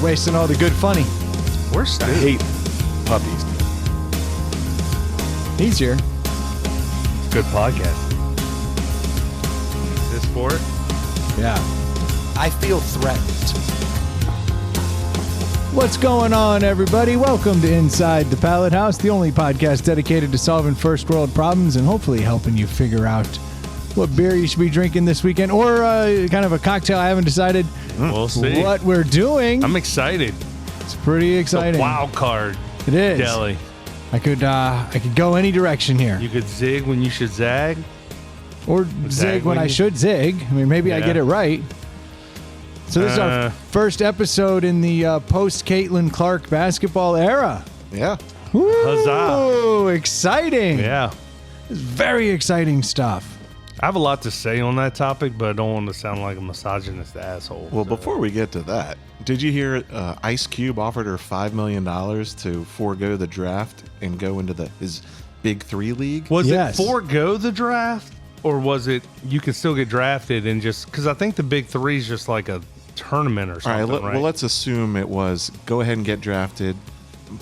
wasting all the good funny. Where's Steve? I hate puppies. He's here. Good podcast. Is this for it? Yeah. I feel threatened. What's going on, everybody? Welcome to Inside the Pallet House, the only podcast dedicated to solving first world problems and hopefully helping you figure out what beer you should be drinking this weekend, or kind of a cocktail. I haven't decided We'll see. what we're doing. I'm excited. It's pretty exciting. The wild card. It is. Deli. I could go any direction here, You could zig when you should zag. or zig when I should zig. I mean, maybe I Yeah. get it right. So this is our first episode in the post-Caitlin Clark basketball era. Yeah. Woo! Huzzah. Exciting. Yeah. It's very exciting stuff. I have a lot to say on that topic, but I don't want to sound like a misogynist asshole. Well, so. before we get to that, did you hear Ice Cube offered her $5 million to forego the draft and go into his Big Three league? Was Yes. it forego the draft, or was it you could still get drafted and just because I think the Big Three is just like a tournament or All something, right, right? well, let's assume it was go ahead and get drafted,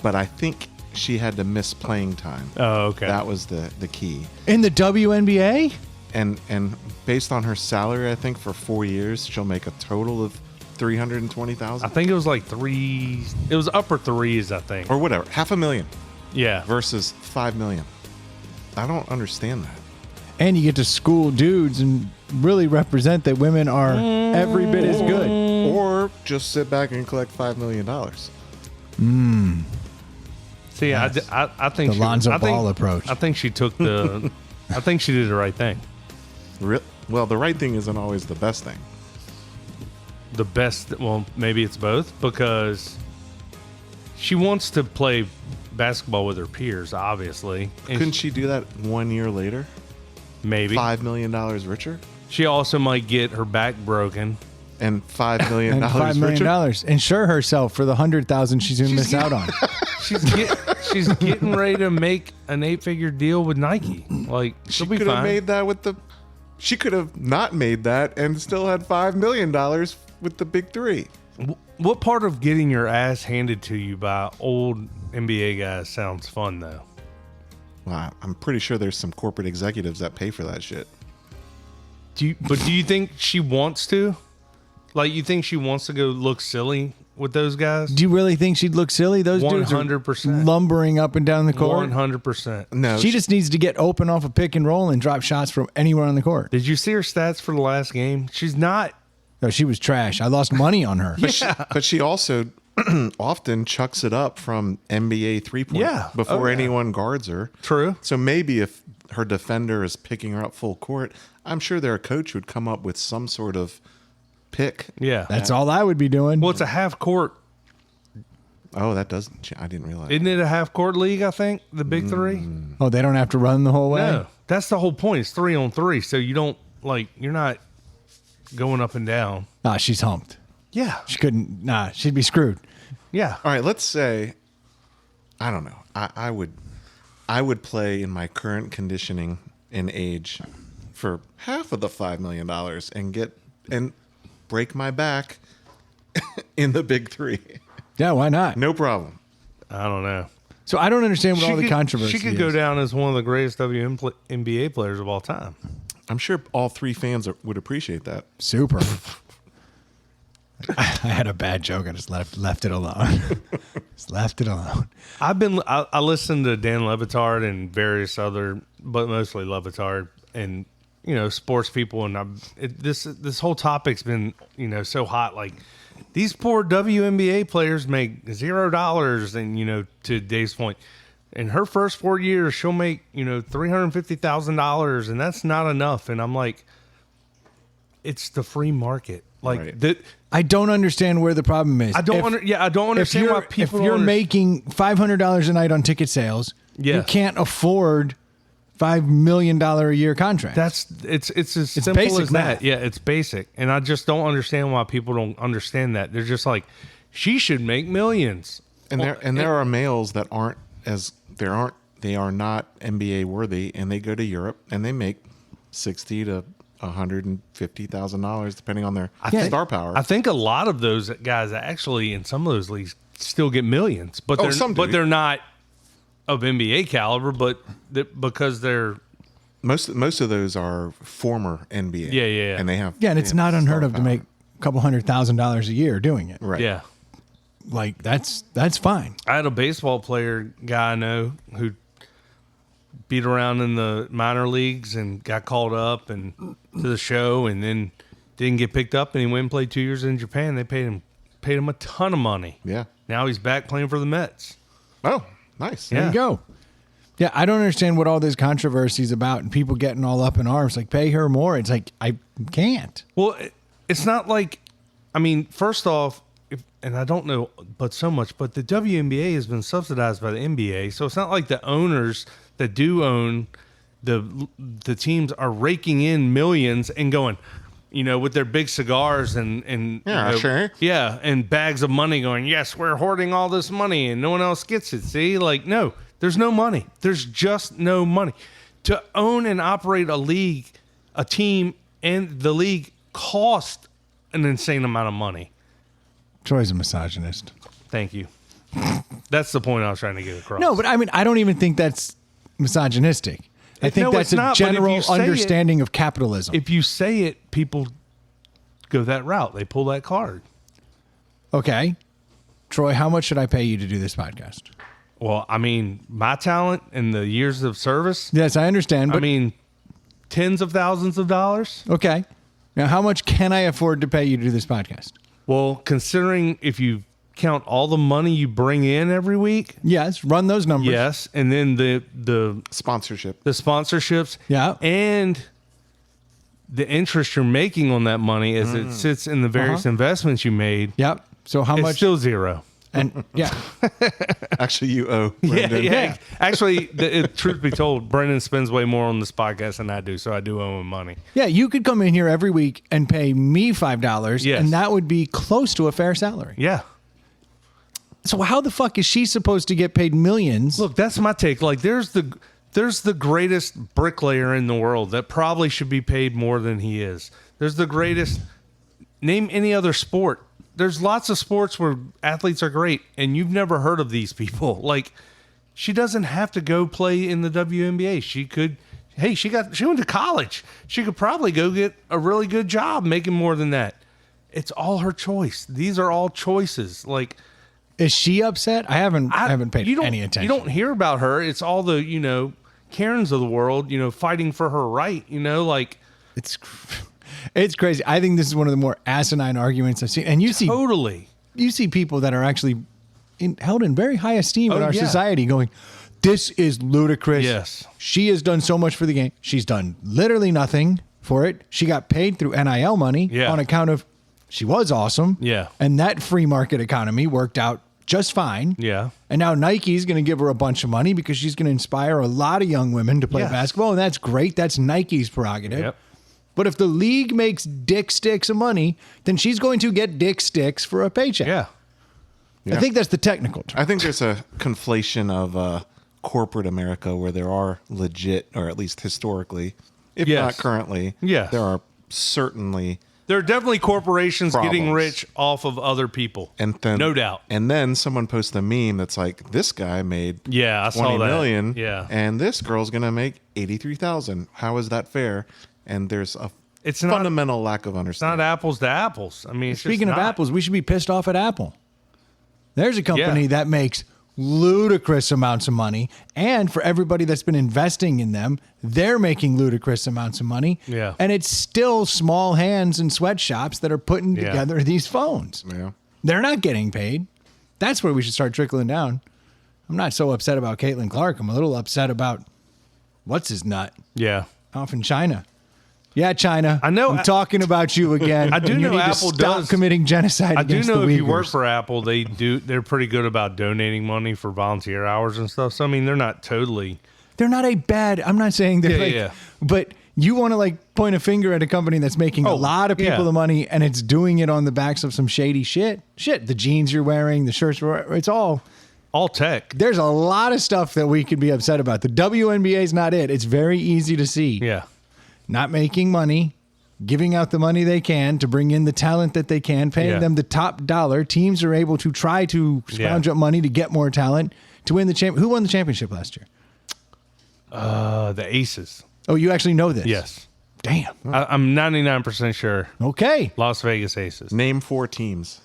but I think she had to miss playing time. Oh, okay. That was the key. In the WNBA? And based on her salary, I think for 4 years, she'll make a total of I $320,000 think it was like three. It was upper threes, I think. or whatever, $500,000 Yeah. versus $5 million. I don't understand that. And you get to school dudes and really represent that women are every bit as good. Or just sit back and collect $5 million. See, Yes. I think The she, Lonzo I think, Ball approach. I think she took the. I think she did the right thing. Well, the right thing isn't always the best thing. The best. Well, maybe it's both because she wants to play basketball with her peers, obviously. And Couldn't she do that 1 year later? maybe $5 million richer? she also might get her back broken. And $5 million And $5 million. richer? Insure herself for the 100,000 she's going to miss out on. She's getting ready to make an 8-figure deal with Nike. Like She she'll be could have fine. made that with the. She could have not made that and still had $5 million with the Big Three. What part of getting your ass handed to you by old NBA guys sounds fun though? Wow, I'm pretty sure there's some corporate executives that pay for that shit. Do you think she wants to? Like, you think she wants to go look silly with those guys? Do you really think she'd look silly? Those dudes are 100%. lumbering up and down the court. 100%. No, She just needs to get open off a pick and roll and drop shots from anywhere on the court. Did you see her stats for the last game? She's not. No, she was trash. I lost money on her. but she also often chucks it up from NBA 3-point Yeah. before Oh, yeah. anyone guards her. True. So maybe if her defender is picking her up full court, I'm sure their coach would come up with some sort of pick. Yeah. That's all I would be doing. Well, it's a half court. Oh, that doesn't. I didn't realize. Isn't it a half court league, I think? The Big Three? Oh, they don't have to run the whole way? No. That's the whole point. It's 3-on-3. So you don't, you're not going up and down. Nah, she's humped. Yeah. She couldn't. Nah, she'd be screwed. Yeah. All right, let's say, I don't know. I would play in my current conditioning and age for half of the $5 million and break my back in the Big Three. Yeah, why not? No problem. I don't know. So I don't understand what all the controversy She could is. go down as one of the greatest WNBA players of all time. I'm sure all three fans would appreciate that. Super. I had a bad joke. I just left it alone. Just left it alone. I listened to Dan Levitard and various other, but mostly Levitard and sports people, and this whole topic's been so hot. Like, these poor WNBA players make $0, and to Dave's point, in her first 4 years she'll make $350,000, and that's not enough. And I'm like, it's the free market. Like Right. that. I don't understand where the problem is. I don't understand why people. If you're don't making $500 a night on ticket sales, you Yes. can't afford $5 million a year contract. It's as simple basic as math. that. Yeah, it's basic, and I just don't understand why people don't understand that. They're just like, she should make millions. And there are males that they are not NBA worthy, and they go to Europe and they make 60 to $150,000 depending on their think- star power. I think a lot of those guys actually in some of those leagues still get millions, but they're not of NBA caliber, but because they're most of those are former NBA. Yeah. And they have Yeah, and it's not unheard of to make a couple $100,000 a year doing it. right. yeah. Like that's fine. I had a baseball player guy I know who beat around in the minor leagues and got called up and to the show and then didn't get picked up, and he went and played 2 years in Japan. They paid him a ton of money. Yeah. Now he's back playing for the Mets. Oh, nice. There you go. Yeah, I don't understand what all this controversy is about and people getting all up in arms. Like, pay her more. It's like, I can't. Well, it's not like, I mean, first off, and I don't know, but the WNBA has been subsidized by the NBA, so it's not like the owners that do own the teams are raking in millions and going, with their big cigars and Yeah, sure. Yeah, and bags of money going, yes, we're hoarding all this money and no one else gets it. See, like, no, there's no money. There's just no money. To own and operate a league, a team, and the league cost an insane amount of money. Troy's a misogynist. Thank you. That's the point I was trying to get across. No, but I mean, I don't even think that's misogynistic. I think No, that's it's not, a but if general you say it- understanding of capitalism. If you say it, people go that route. They pull that card. Okay. Troy, how much should I pay you to do this podcast? Well, I mean, my talent and the years of service, Yes, I understand. But I mean, tens of thousands of dollars. okay. Now, how much can I afford to pay you to do this podcast? Well, considering if you count all the money you bring in every week, Yes, run those numbers. yes, and then the Sponsorship. sponsorships, Yeah. and the interest you're making on that money as it sits in the various investments you made, Yep. So how it's much? still zero. And yeah, Actually, you owe Yeah, Brendan. yeah. Actually, truth be told, Brendan spends way more on this podcast than I do, so I do owe him money. yeah. You could come in here every week and pay me $5, Yes. and that would be close to a fair salary. Yeah. So how the fuck is she supposed to get paid millions? Look, that's my take. Like, there's the greatest bricklayer in the world that probably should be paid more than he is. There's the greatest. Name any other sport. There's lots of sports where athletes are great, and you've never heard of these people. Like, she doesn't have to go play in the WNBA. She could. Hey, she went to college. She could probably go get a really good job making more than that. It's all her choice. These are all choices. Like, Is she upset? I haven't paid any attention. you don't hear about her. It's all the Karens of the world, fighting for her right. Like, It's crazy. I think this is one of the more asinine arguments I've seen. And you totally. see people that are actually held in very high esteem in Oh, our yeah. society going, this is ludicrous. Yes. She has done so much for the game. She's done literally nothing for it. She got paid through NIL money Yeah. on account of she was awesome. Yeah. And that free market economy worked out just fine. Yeah. And now Nike's going to give her a bunch of money because she's going to inspire a lot of young women to play Yes. basketball. And that's great. That's Nike's prerogative. Yep. But if the league makes dick sticks of money, then she's going to get dick sticks for a paycheck. Yeah. I think that's the technical term. I think there's a conflation of corporate America where there are legit, or at least historically, if Yes. not currently, Yes. there are certainly. There are definitely corporations getting Problems. rich off of other people. And then, no doubt. And then someone posts a meme that's like, "This guy made Yeah, I saw 20 that. million, Yeah. and this girl's gonna make 83,000. How is that fair?" And there's a It's not- fundamental lack of It's not understanding. apples to apples. I mean, it's Speaking just of not. apples, we should be pissed off at Apple. There's a company Yeah. that makes ludicrous amounts of money. And for everybody that's been investing in them, they're making ludicrous amounts of money. Yeah. And it's still small hands and sweatshops that are putting Yeah. together these phones. Yeah. They're not getting paid. That's where we should start trickling down. I'm not so upset about Caitlin Clark. I'm a little upset about what's his nut Yeah. off in China. Yeah, China. I know- I'm talking about you again. I do and you know need to Apple stop does- committing genocide I do against know the if you work Uyghurs. for Apple, they're pretty good about donating money for volunteer hours and stuff. So I mean, they're not totally. They're not a bad. I'm not saying they're Yeah, like, yeah. but you want to like point a finger at a company that's making a Oh, lot of people yeah. the money and it's doing it on the backs of some shady shit. Shit, the jeans you're wearing, the shirts, it's all. All tech. There's a lot of stuff that we could be upset about. The WNBA is not it. It's very easy to see. Yeah. Not making money, giving out the money they can to bring in the talent that they can, paying them the top dollar. Teams are able to try to scrounge up money to get more talent to win the champ. Who won the championship last year? The Aces. Oh, you actually know this? Yes. Damn. I'm 99% sure. Okay. Las Vegas Aces. Name 4 teams.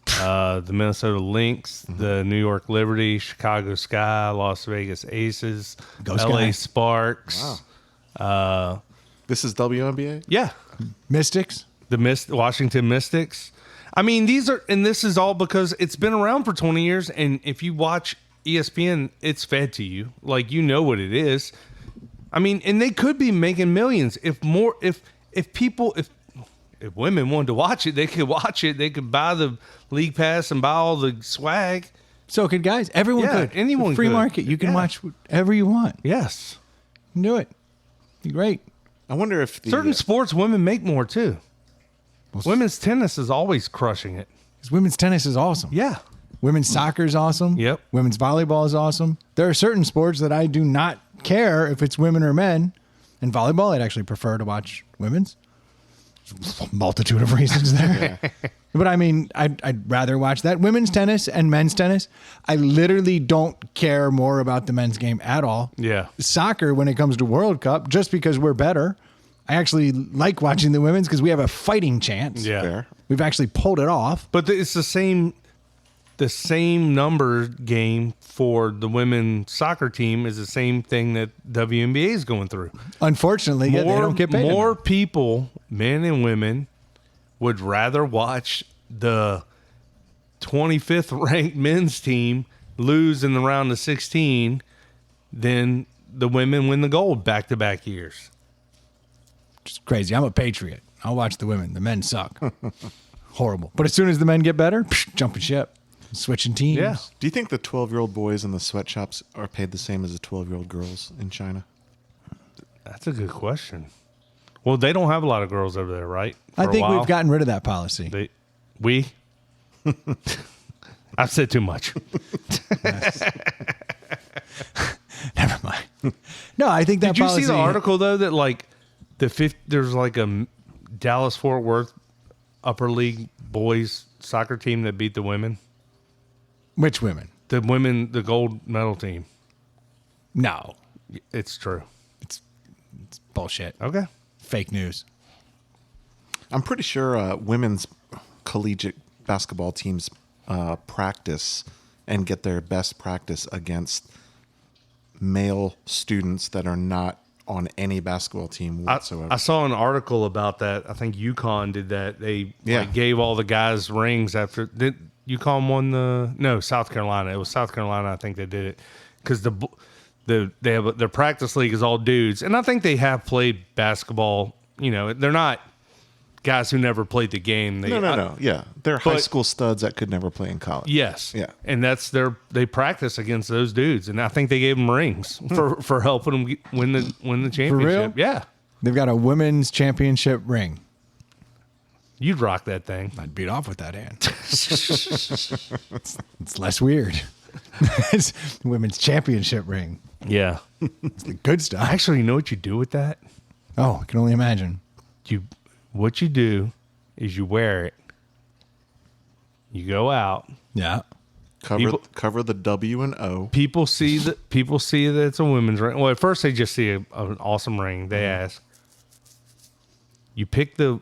The Minnesota Lynx, the New York Liberty, Chicago Sky, Las Vegas Aces, Go LA Sky. Sparks. Wow. This is WNBA? Yeah. Mystics. The Washington Mystics. I mean, this is all because it's been around for 20 years. And if you watch ESPN, it's fed to you. Like, you know what it is. I mean, and they could be making millions if women wanted to watch it, they could watch it. They could buy the league pass and buy all the swag. So could guys. Everyone could. Anyone It's a free could. market. You can watch whatever you want. Yes. You can do it. Be great. I wonder if Certain sports women make more too. Women's tennis is always crushing it. 'Cause women's tennis is awesome. Yeah. Women's soccer is awesome. Yep. Women's volleyball is awesome. There are certain sports that I do not care if it's women or men. In volleyball, I'd actually prefer to watch women's. There's a multitude of reasons there. But I mean, I'd rather watch that. Women's tennis and men's tennis, I literally don't care more about the men's game at all. Yeah. Soccer, when it comes to World Cup, just because we're better, I actually like watching the women's because we have a fighting chance. Yeah. Fair. We've actually pulled it off. But it's the same number game for the women's soccer team is the same thing that WNBA is going through. Unfortunately, they don't get paid. More enough. people, men and women, would rather watch the 25th ranked men's team lose in the round of 16 than the women win the gold back-to-back years. It's crazy. I'm a patriot. I'll watch the women. The men suck. Horrible. But as soon as the men get better, jumping ship, switching teams. Yeah. Do you think the 12-year-old boys in the sweatshops are paid the same as the 12-year-old girls in China? That's a good question. Well, they don't have a lot of girls over there, right? I For a think while. we've gotten rid of that policy. I've said too much. Never mind. No, I think that Did you policy. see the article though that like there's like a Dallas Fort Worth upper league boys soccer team that beat the women? Which women? The gold medal team. No, It's true. it's bullshit. Okay. Fake news. I'm pretty sure women's collegiate basketball teams practice and get their best practice against male students that are not on any basketball team whatsoever. I saw an article about that. I think UConn did that. They Yeah. gave all the guys rings after. Did UConn won South Carolina. It was South Carolina. I think they did it because their practice league is all dudes, and I think they have played basketball. You know, they're not guys who never played the game. No. Yeah. They're high school studs that could never play in college. Yes. Yeah. And they practice against those dudes, and I think they gave them rings for helping them win the championship. real? Yeah. They've got a women's championship ring. You'd rock that thing. I'd beat off with that hand. It's less weird. It's the women's championship ring. Yeah. It's the good stuff. Actually, you know what you do with that? Oh, I can only imagine. What you do is you wear it. You go out. Yeah. Cover the W and O. People see that it's a women's ring. Well, at first they just see an awesome ring. They ask. You pick the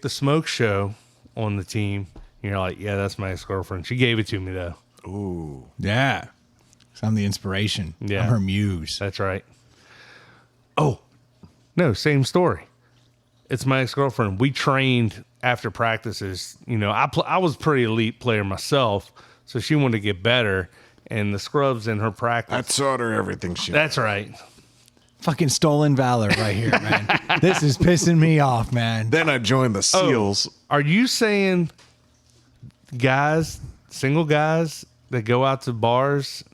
smoke show on the team. And you're like, yeah, that's my ex-girlfriend. She gave it to me though. Ooh. Yeah. So I'm the inspiration. Yeah. I'm her muse. That's right. Oh, no, same story. It's my ex-girlfriend. We trained after practices. You know, I was a pretty elite player myself, so she wanted to get better. And the scrubs in her practice. I taught her everything she That's right. Fucking stolen valor right here, man. This is pissing me off, man. Then I joined the SEALs. Are you saying single guys that go out to bars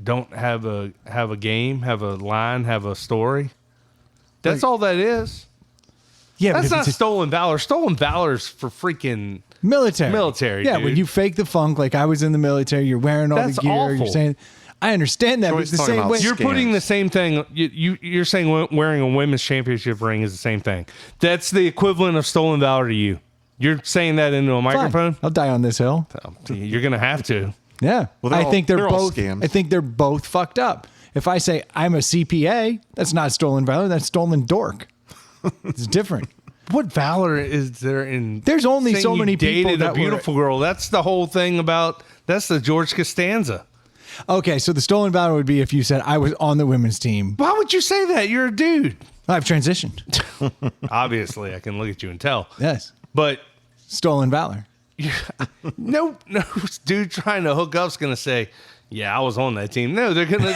don't have a game, have a line, have a story? That's all that is. Yeah, That's because not it's stolen valor. Stolen valor's for freaking military. military, Yeah, dude. when you fake the funk, like I was in the military, you're wearing all That's the gear. awful. You're saying, I understand that, but Joey's it's the talking same about way. You're Scans. putting the same thing. You're saying wearing a women's championship ring is the same thing. That's the equivalent of stolen valor to you. You're saying that into a microphone. Fine. I'll die on this hill. You're gonna have to. Yeah. Well, they're I think they're all both scams. I think they're both fucked up. If I say I'm a CPA, that's not stolen valor, that's stolen dork. It's different. What valor is there in? There's only saying so you many people dated that a beautiful girl. That's the whole thing about. That's the George Costanza. Okay, so the stolen valor would be if you said I was on the women's team. Why would you say that? You're a dude. I've transitioned. Obviously, I can look at you and tell. Yes. But Stolen valor. no dude trying to hook up's gonna say, "Yeah, I was on that team." No, they're gonna.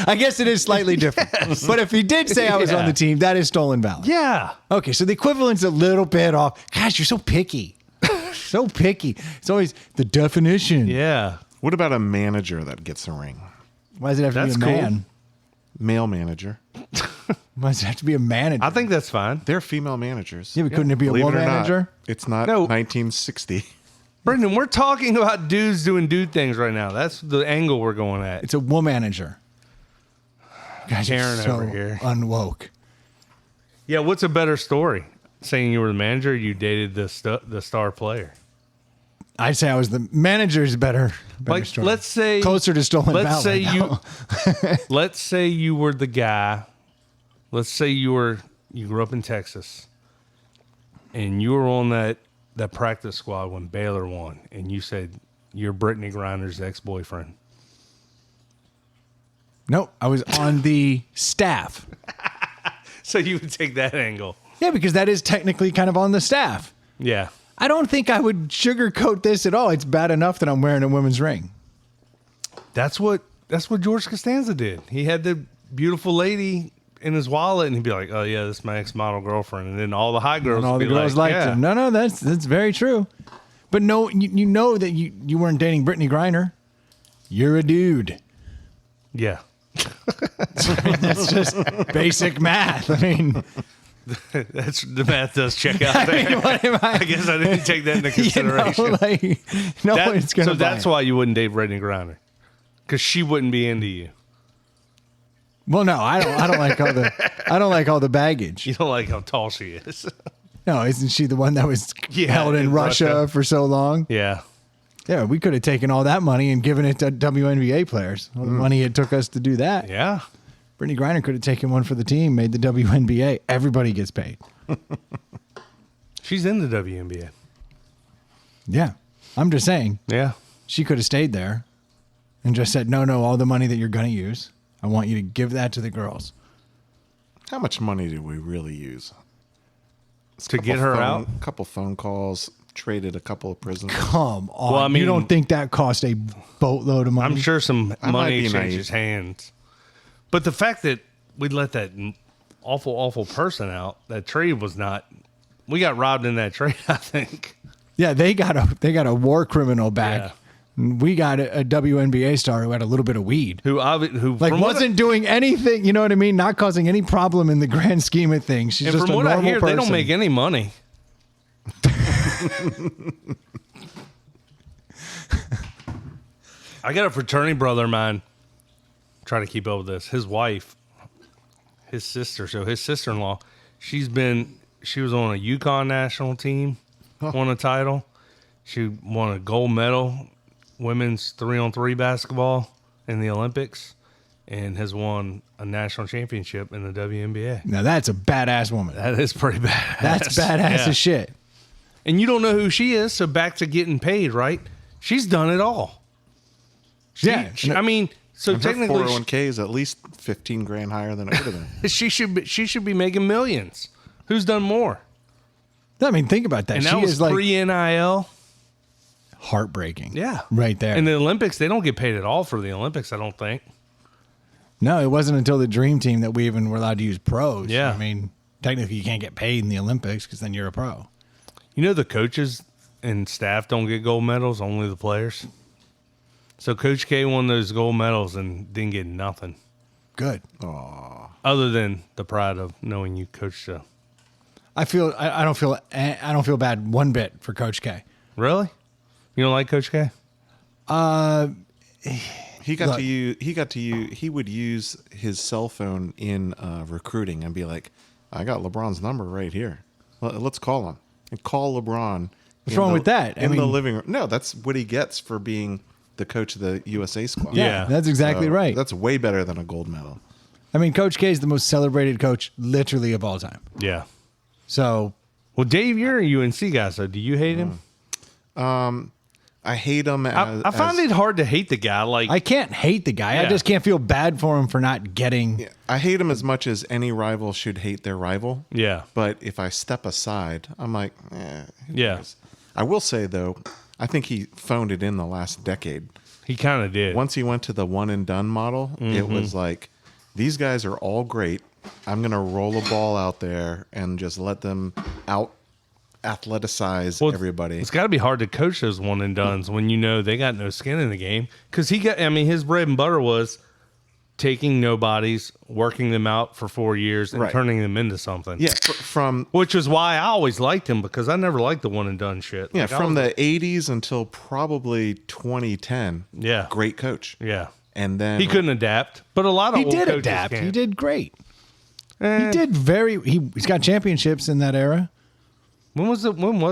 I guess it is slightly different. But if he did say I was on Yeah. the team, that is stolen valor. Yeah. Okay, so the equivalent's a little bit off. Gosh, you're so picky. So picky. It's always the definition. Yeah. What about a manager that gets a ring? Why does it have to That's be a cool. man? Male manager. Why does it have to be a manager? I think that's fine. They're female managers. Yeah, but couldn't it be a Believe woman it or not, manager? it's not No. 1960. Brendan, we're talking about dudes doing dude things right now. That's the angle we're going at. It's a womanager. Guys, you're Karen so over here. unwoke. Yeah, what's a better story? Saying you were the manager, or you dated the star player. I'd say I was the manager's better Like, story. let's say Closer to stolen valor. Let's say though. let's say you were the guy. Let's say you grew up in Texas, and you were on that practice squad when Baylor won, and you said you're Brittany Griner's ex-boyfriend. Nope, I was on the staff. So you would take that angle. Yeah, because that is technically kind of on the staff. Yeah. I don't think I would sugarcoat this at all. It's bad enough that I'm wearing a women's ring. That's what George Costanza did. He had the beautiful lady in his wallet, and he'd be like, "Oh yeah, this is my ex-model girlfriend," and then all the hot girls, And all would the be girls like, liked yeah. him. No, that's very true. But no, you know that you weren't dating Brittany Griner. You're a dude. Yeah, That's just basic math. I mean, that's the math does check out there. what am I? I guess I didn't take that into You consideration. know, like, no That- one's gonna. so that's buy it. why you wouldn't date Brittany Griner, because she wouldn't be into you. Well, no, I don't like all the. I don't like all the baggage. You don't like how tall she is. No, isn't she the one that was Yeah, held in in Russia Russia. for so long? Yeah, Yeah, we could have taken all that money and given it to WNBA players. All the money it took us to do that. yeah. Brittany Griner could have taken one for the team, made the WNBA. Everybody gets paid. She's in the WNBA. Yeah. I'm just saying, Yeah, she could have stayed there and just said, no, all the money that you're going to use, I want you to give that to the girls. How much money did we really use? to get her out. A couple phone calls, traded a couple of prisoners. Come on. Well, I mean- you don't think that cost a boatload of money? I'm sure some I might money be changes hands. But the fact that we'd let that awful person out, that trade was not. We got robbed in that trade, I think. Yeah, they got a war criminal back. We got a WNBA star who had a little bit of weed. Who Like from what wasn't doing anything, you know what I mean? Not causing any problem in the grand scheme of things. She's and just from a what I normal hear, person. they don't make any money. I got a fraternity brother of mine. Try to keep up with this. His wife, his sister, so his sister-in-law, she was on a Yukon national team, won a title. She won a gold medal, women's 3-on-3 basketball in the Olympics, and has won a national championship in the WNBA. Now that's a badass woman. That is pretty badass. That's badass Yeah. as shit. And you don't know who she is, so back to getting paid, right? She's done it all. Yeah. I mean, so And her technically, 401k is at least 15 grand higher than it would have been. she should be making millions. Who's done more? I mean, think about that. And She that was is like pre-NIL. heartbreaking. Yeah, Right there. In the Olympics, they don't get paid at all for the Olympics. I don't think. No, it wasn't until the dream team that we even were allowed to use pros. Yeah. I mean, technically you can't get paid in the Olympics because then you're a pro. You know, the coaches and staff don't get gold medals; only the players. So Coach K won those gold medals and didn't get nothing Good. other than the pride of knowing you coached. I don't feel bad one bit for Coach K. Really? You don't like Coach K? He would use his cell phone in recruiting and be like, I got LeBron's number right here. Let's call him. And call LeBron. What's wrong with that? In the living room. No, that's what he gets for being the coach of the USA squad. Yeah, that's exactly right. That's way better than a gold medal. I mean, Coach K is the most celebrated coach literally of all time. Yeah. So, well, Dave, you're a UNC guy, so do you hate him? I hate him. I find it hard to hate the guy. Like, I can't hate the guy. I just can't feel bad for him for not getting. Yeah, I hate him as much as any rival should hate their rival. Yeah. But if I step aside, I'm like, yeah. I will say, though, I think he phoned it in the last decade. He kind of did. Once he went to the one and done model, it was like, these guys are all great. I'm going to roll a ball out there and just let them out athleticize everybody. It's got to be hard to coach those one and dones when you know they got no skin in the game. Because his bread and butter was taking nobodies, working them out for 4 years, and turning them into something. Yeah, which is why I always liked him, because I never liked the one and done shit. Yeah, from the 80s until probably 2010. Yeah, great coach. Yeah, and then he couldn't adapt, but a lot of he old did coaches adapt. Can't. He did great. He did he's got championships in that era. When was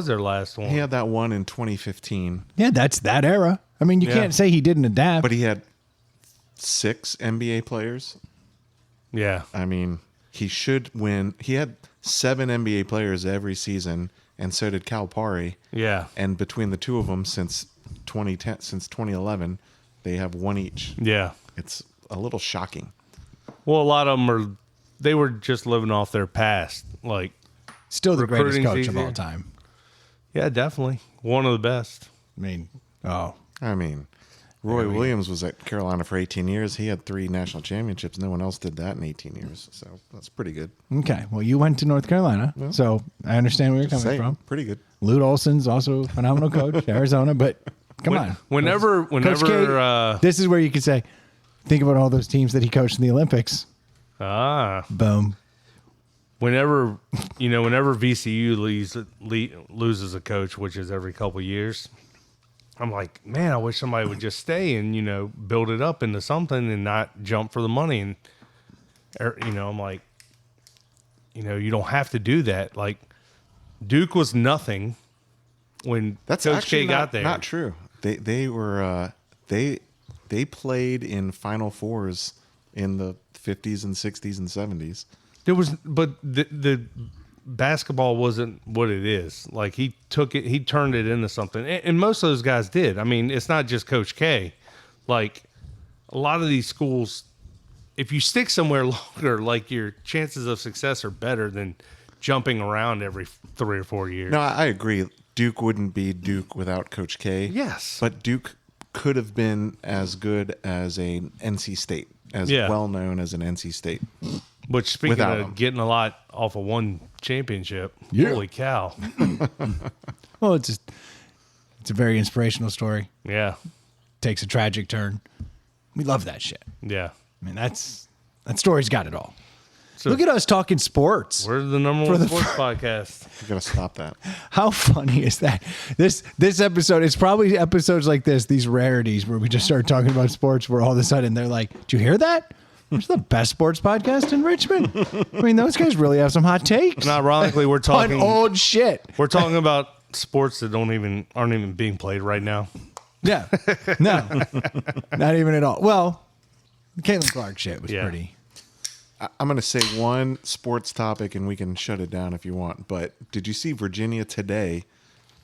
their last one? He had that one in 2015. Yeah, that's that era. I mean, you can't say he didn't adapt. But he had 6 NBA players. Yeah. I mean, he should win. He had 7 NBA players every season, and so did Calipari. Yeah. And between the two of them since 2011, they have 1 each. Yeah. It's a little shocking. Well, a lot of them were just living off their past. Like, still the greatest coach of all time. Yeah, definitely. One of the best. I mean, Roy Williams was at Carolina for 18 years. He had 3 national championships. No one else did that in 18 years. So that's pretty good. Okay. Well, you went to North Carolina, so I understand where you're coming from. Pretty good. Lute Olson's also a phenomenal coach, Arizona, but come on. Whenever Coach K, this is where you could say, think about all those teams that he coached in the Olympics. Boom. Whenever VCU loses a coach, which is every couple of years, I'm like, man, I wish somebody would just stay and, build it up into something and not jump for the money. And, I'm like, you don't have to do that. Like, Duke was nothing when Coach K got there. Not true. They were they played in Final Fours in the 50s and 60s and 70s. But the basketball wasn't what it is. Like, he turned it into something. And most of those guys did. I mean, it's not just Coach K. Like, a lot of these schools, if you stick somewhere longer, like, your chances of success are better than jumping around every 3 or 4 years. No, I agree. Duke wouldn't be Duke without Coach K. Yes. But Duke could have been as good as a NC State, as well known as an NC State. Which, speaking of getting a lot off of one championship, holy cow. Well, it's a very inspirational story. Yeah. Takes a tragic turn. We love that shit. Yeah. I mean, that story's got it all. So, look at us talking sports. We're the number one sports podcast. You gotta stop that. How funny is that? This episode, it's probably episodes like this, these rarities where we just start talking about sports where all of a sudden they're like, did you hear that? It's the best sports podcast in Richmond. I mean, those guys really have some hot takes. And ironically, we're talking on old shit. We're talking about sports that aren't even being played right now. Yeah. No. Not even at all. Well, the Caitlin Clark shit was pretty. I'm going to say one sports topic and we can shut it down if you want. But did you see Virginia today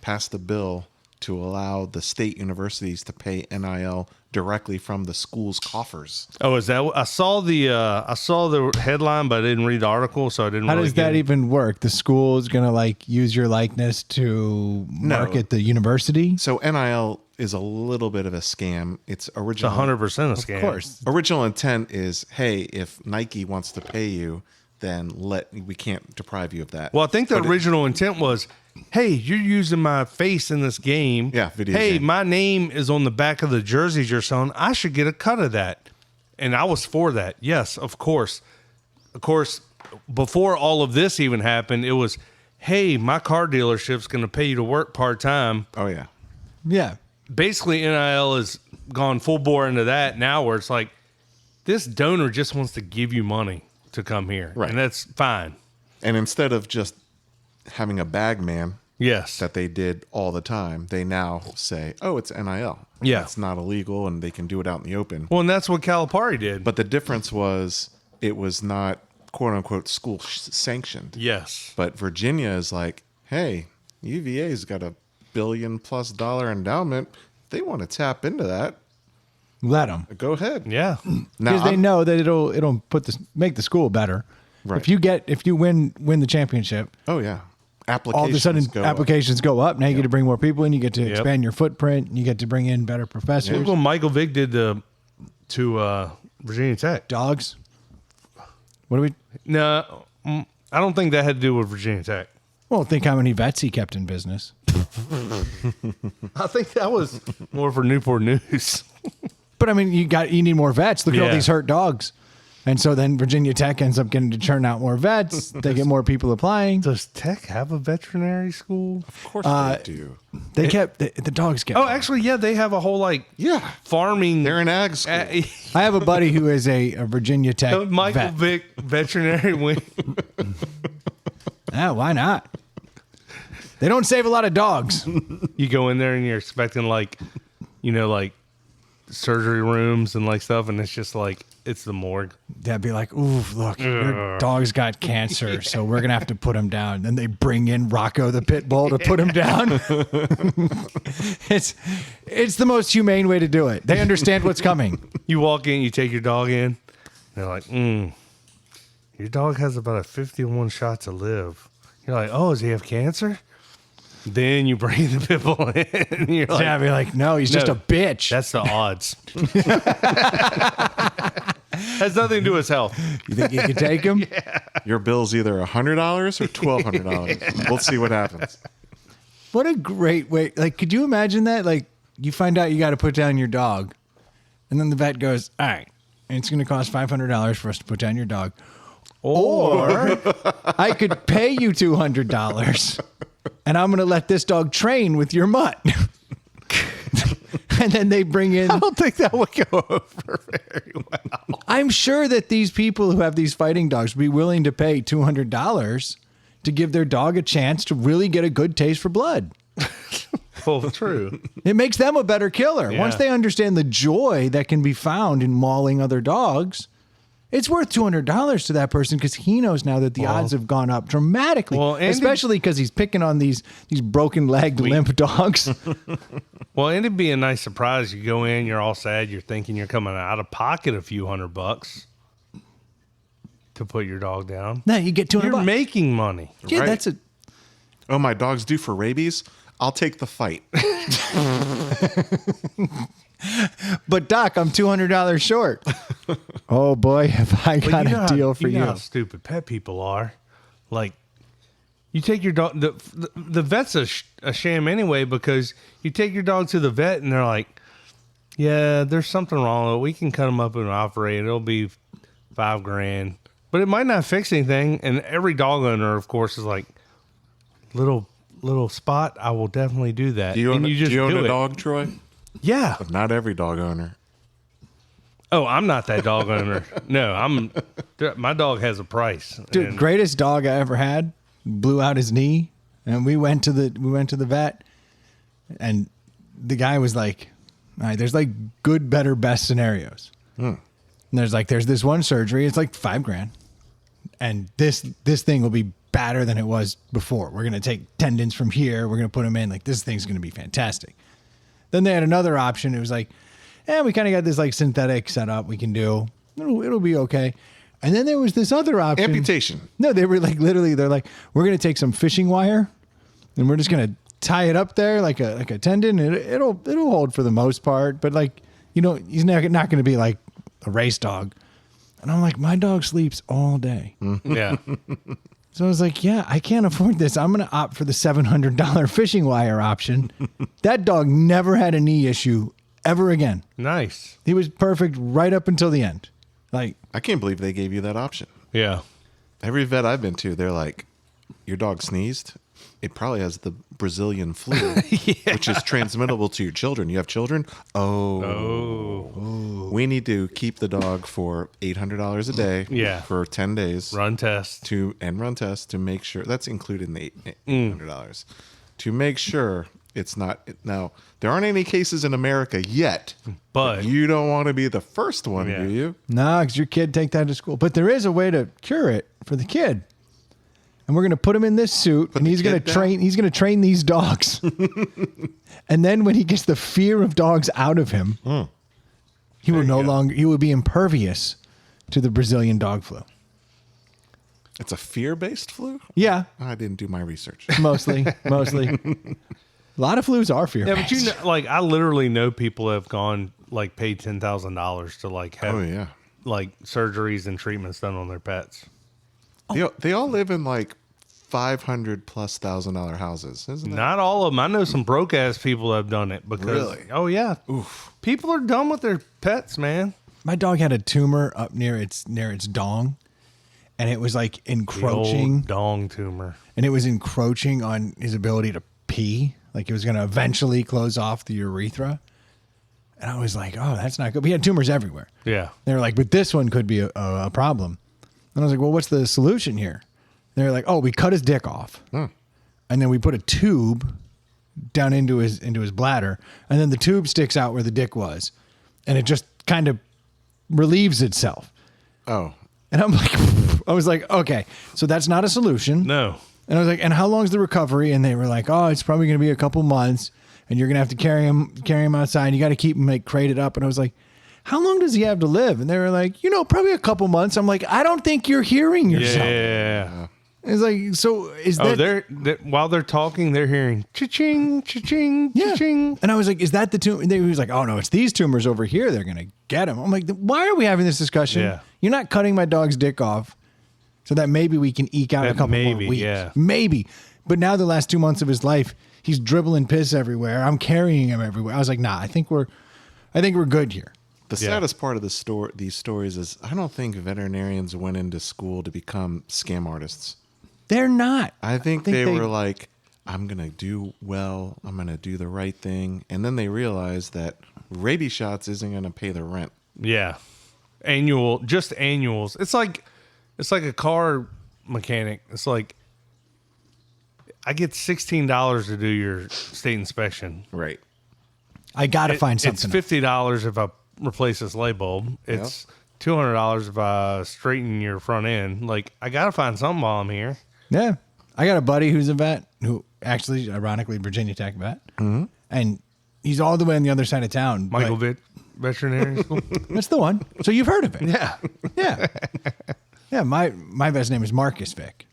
pass the bill to allow the state universities to pay NIL directly from the school's coffers? Oh, is that? I saw the headline, but I didn't read the article, so I didn't. How does that even work? The school is going to use your likeness to market the university? So NIL is a little bit of a scam. It's 100% a scam. Of course. Original intent is, hey, if Nike wants to pay you, then we can't deprive you of that. Well, I think the original intent was, hey, you're using my face in this game. Yeah, video Hey, game. my name is on the back of the jerseys you're selling. I should get a cut of that. And I was for that. Yes, of course. Of course, before all of this even happened, it was, hey, my car dealership's going to pay you to work part-time. Oh, yeah. Yeah. Basically, NIL is gone full bore into that now, where it's like this donor just wants to give you money to come here, Right. and that's fine. And instead of just having a bag man Yes, that they did all the time, they now say, "Oh, it's NIL. Yeah. It's not illegal, and they can do it out in the open." well, and that's what Calipari did. But the difference was it was not "quote unquote" school sanctioned. yes, But Virginia is like, "Hey, UVA's got $1 billion+ endowment. If they want to tap into that, Let them. go ahead." yeah, Now Because they know that it'll make the school better. Right. If you win the championship, Oh yeah, all applications of a sudden go up. applications go up. Now you get to bring more people in. You get to Yep. expand your footprint. You get to bring in better professors. look what Michael Vick did to Virginia Tech. Dogs. What do we? No, I don't think that had to do with Virginia Tech. Well, think how many vets he kept in business. I think that was more for Newport News. But I mean, you need more vets. Look at all Yeah. these hurt dogs. And so then Virginia Tech ends up getting to churn out more vets. They get more people applying. Does Tech have a veterinary school? Of course they do. They kept the dogs kept. Oh, actually, yeah, they have a whole Yeah, farming. they're an ag school. I have a buddy who is a Virginia Tech Michael vet. Vick veterinary wing. Yeah, why not? They don't save a lot of dogs. You go in there and you're expecting like surgery rooms and like stuff, and it's just like it's the morgue. They'd be like, "Ooh, look, your dog's got cancer, so we're gonna have to put him down." Then they bring in Rocco the pit bull to put him down. It's the most humane way to do it. They understand what's coming. You walk in, you take your dog in. They're like, your dog has about a 51 shot to live. You're like, oh, does he have cancer? Then you bring the pit bull in. And you're like, Yeah, I'd be like, "No, he's just No, a bitch." that's the odds. Has nothing to do with his health. You think you can take him? Your bill's either $100 or $1,200. We'll see what happens. What a great way. Like, could you imagine that? Like, you find out you got to put down your dog, and then the vet goes, "All right, and it's going to cost $500 for us to put down your dog. Or I could pay you $200, and I'm going to let this dog train with your mutt." And then they bring in. I don't think that would go over very well. I'm sure that these people who have these fighting dogs would be willing to pay $200 to give their dog a chance to really get a good taste for blood. Well, true. It makes them a better killer. Yeah. Once they understand the joy that can be found in mauling other dogs, it's worth $200 to that person because he knows now that the odds have gone up dramatically. Well, and especially because he's picking on these broken-legged, limp dogs. Well, and it'd be a nice surprise. You go in, you're all sad. You're thinking you're coming out of pocket a few $100 to put your dog down. No, you get $200. You're making money. Yeah, Right. that's a. Oh, my dog's due for rabies? I'll take the fight. But Doc, I'm $200 short. Oh boy, have I got you know a deal for you. you. Know how stupid pet people are. Like, you take your dog. The vet's a sham anyway because you take your dog to the vet and they're like, "Yeah, there's something wrong with it. We can cut him up and operate. It'll be $5,000, but it might not fix anything." And every dog owner, of course, is like, "Little spot. I will definitely do that." Do you own, and do you own a it. dog, Troy? Yeah. Not every dog owner. Oh, I'm not that dog owner. No, my dog has a price. Dude, And- greatest dog I ever had blew out his knee, and we went to the vet, and the guy was like, "All right, there's like good, better, best scenarios. And there's this one surgery, it's like $5,000, and this thing will be better than it was before. We're gonna take tendons from here, we're gonna put them in. Like this thing's gonna be fantastic." Then they had another option. It was like, we kind of got this like synthetic setup we can do. It'll be okay. And then there was this other option. Amputation. No, they were like literally. They're like, we're gonna take some fishing wire, and we're just gonna tie it up there like a tendon. And it'll hold for the most part, but like he's not gonna be like a race dog. And I'm like, my dog sleeps all day. yeah. So I was like, yeah, I can't afford this. I'm going to opt for the $700 fishing wire option. That dog never had a knee issue ever again. Nice. He was perfect right up until the end. Like, I can't believe they gave you that option. Yeah. Every vet I've been to, they're like, "Your dog sneezed? it probably has the Brazilian flu, which is transmittable to your children. You have children? We need to keep the dog for $800 a day for 10 days. Run tests. Run tests to make sure. That's included in the $800. To make sure it's not. Now, there aren't any cases in America yet. But you don't want to be the first one, do you? No, because your kid take that to school. But there is a way to cure it for the kid. And we're going to put him in this suit, and he's going to train. He's going to train these dogs. And then when he gets the fear of dogs out of him, he will no longer. He will be impervious to the Brazilian dog flu. It's a fear-based flu? Yeah, I didn't do my research. Mostly. A lot of flus are fear-based. Yeah, but like I literally know people have gone like paid $10,000 to like have like surgeries and treatments done on their pets. They all live in like $500,000+ houses, isn't it? Not all of them. I know some broke ass people that have done it because. Really? Oh yeah. Oof. People are done with their pets, man. My dog had a tumor up near its dong, and it was like encroaching. The old dong tumor. And it was encroaching on his ability to pee. Like it was going to eventually close off the urethra. And I was like, oh, that's not good. We had tumors everywhere. Yeah. They were like, but this one could be a problem. And I was like, well, what's the solution here? They were like, oh, we cut his dick off. And then we put a tube down into his bladder. And then the tube sticks out where the dick was. And it just kind of relieves itself. Oh. And I'm like, I was like, okay, so that's not a solution. No. And I was like, and how long is the recovery? And they were like, oh, it's probably going to be a couple months. And you're going to have to carry him outside. You got to keep him like crated up. And I was like, how long does he have to live? And they were like, probably a couple months. I'm like, I don't think you're hearing yourself. Yeah. It's like, so is that... they're while they're talking, they're hearing cha-ching, cha-ching, cha-ching. And I was like, is that the tumor? And he was like, oh, no, it's these tumors over here. They're going to get him. I'm like, why are we having this discussion? Yeah. You're not cutting my dog's dick off so that maybe we can eke out a couple more weeks. Yeah. Maybe. But now the last 2 months of his life, he's dribbling piss everywhere. I'm carrying him everywhere. I was like, nah, I think we're good here. The saddest part of these stories is I don't think veterinarians went into school to become scam artists. They're not. I think they were like, I'm going to do well. I'm going to do the right thing. And then they realized that rabies shots isn't going to pay the rent. Yeah. Just annuals. It's like a car mechanic. It's like, I get $16 to do your state inspection. Right. I got to find something. It's $50 if I replace this light bulb. It's $200 if I straighten your front end. Like, I got to find something while I'm here. Yeah. I got a buddy who's a vet who actually, ironically, Virginia Tech vet. Mm-hmm. And he's all the way on the other side of town. Michael Vitt Veterinary School. That's the one. So you've heard of it. Yeah. Yeah. Yeah, my vet's name is Marcus Vick.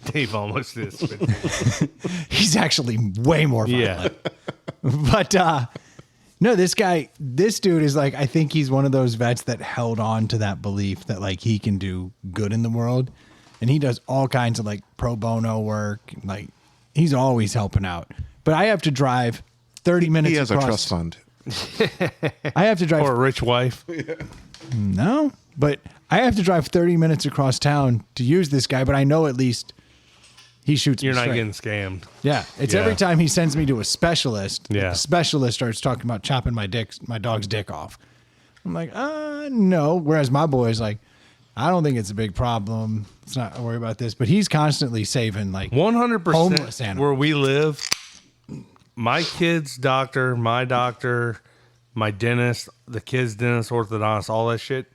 Dave almost is. But he's actually way more violent. Yeah. But no, this dude is like, I think he's one of those vets that held on to that belief that like he can do good in the world. And he does all kinds of like pro bono work. Like he's always helping out. But I have to drive 30 minutes. He has across. A trust fund. I have to drive. Or a rich wife. No, but I have to drive 30 minutes across town to use this guy. But I know at least he shoots. You're me not straight. getting scammed. Yeah, it's every time he sends me to a specialist. Yeah, the specialist starts talking about chopping my dog's dick off. I'm like, no. Whereas my boy is like, I don't think it's a big problem. Let's not worry about this. But he's constantly saving like 100% homeless animals. Where we live. My kid's doctor, my dentist, the kid's dentist, orthodontist, all that shit.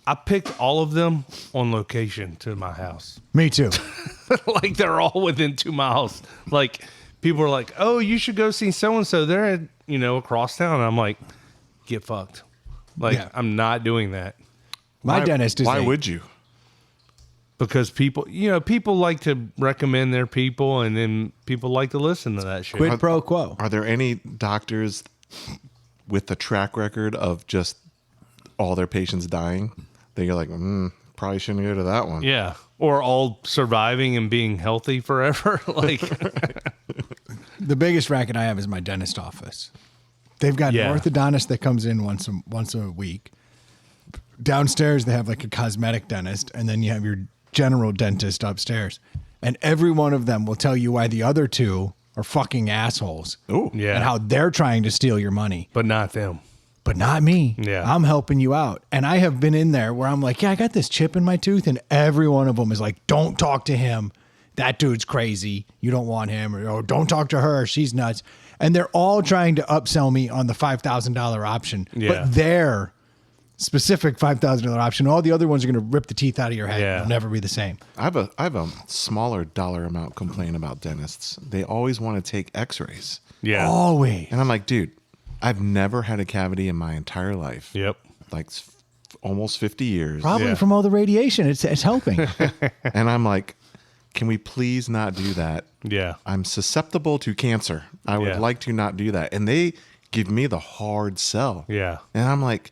I picked all of them on location to my house. Me too. Like they're all within 2 miles. Like people are like, "Oh, you should go see so and so. They're at, across town." And I'm like, "Get fucked." Like I'm not doing that. My dentist is. Why would you? Because people like to recommend their people, and then people like to listen to that shit. Quid pro quo. Are there any doctors with a track record of just all their patients dying that you're like, probably shouldn't go to that one? Yeah. Or all surviving and being healthy forever. Like the biggest racket I have is my dentist office. They've got an orthodontist that comes in once a week. Downstairs, they have like a cosmetic dentist, and then you have your general dentist upstairs. and every one of them will tell you why the other two are fucking assholes. Ooh. Yeah. And how they're trying to steal your money. But not them. But not me. Yeah. I'm helping you out. And I have been in there where I'm like, yeah, I got this chip in my tooth. And every one of them is like, don't talk to him. That dude's crazy. You don't want him. Or don't talk to her. She's nuts. And they're all trying to upsell me on the $5,000 option. Yeah. But their specific $5,000 option, all the other ones are going to rip the teeth out of your head. Yeah. It'll never be the same. I have a smaller dollar amount complaint about dentists. They always want to take x-rays. Yeah. Always. And I'm like, dude, I've never had a cavity in my entire life. Yep. Like almost 50 years. Probably Yeah. from all the radiation. It's helping. And I'm like, can we please not do that? Yeah. I'm susceptible to cancer. I would Yeah. like to not do that. And they give me the hard sell. Yeah. And I'm like,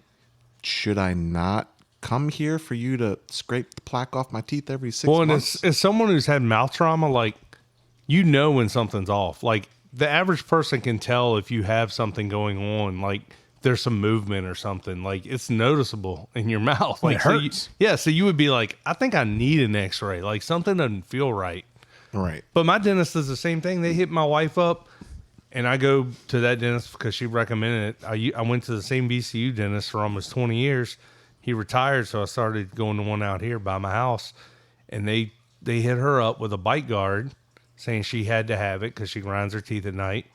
should I not come here for you to scrape the plaque off my teeth every 6 Well, and months? as someone who's had mouth trauma, like, you know when something's off. Like, the average person can tell if you have something going on, like there's some movement or something. Like, it's noticeable in your mouth. Like, It so hurts. so you would be like, I think I need an x-ray. Like, something doesn't feel right. Right. But my dentist does the same thing. They hit my wife up, and I go to that dentist because she recommended it. I went to the same VCU dentist for almost 20 years. He retired, so I started going to one out here by my house, and they hit her up with a bite guard, saying she had to have it because she grinds her teeth at night.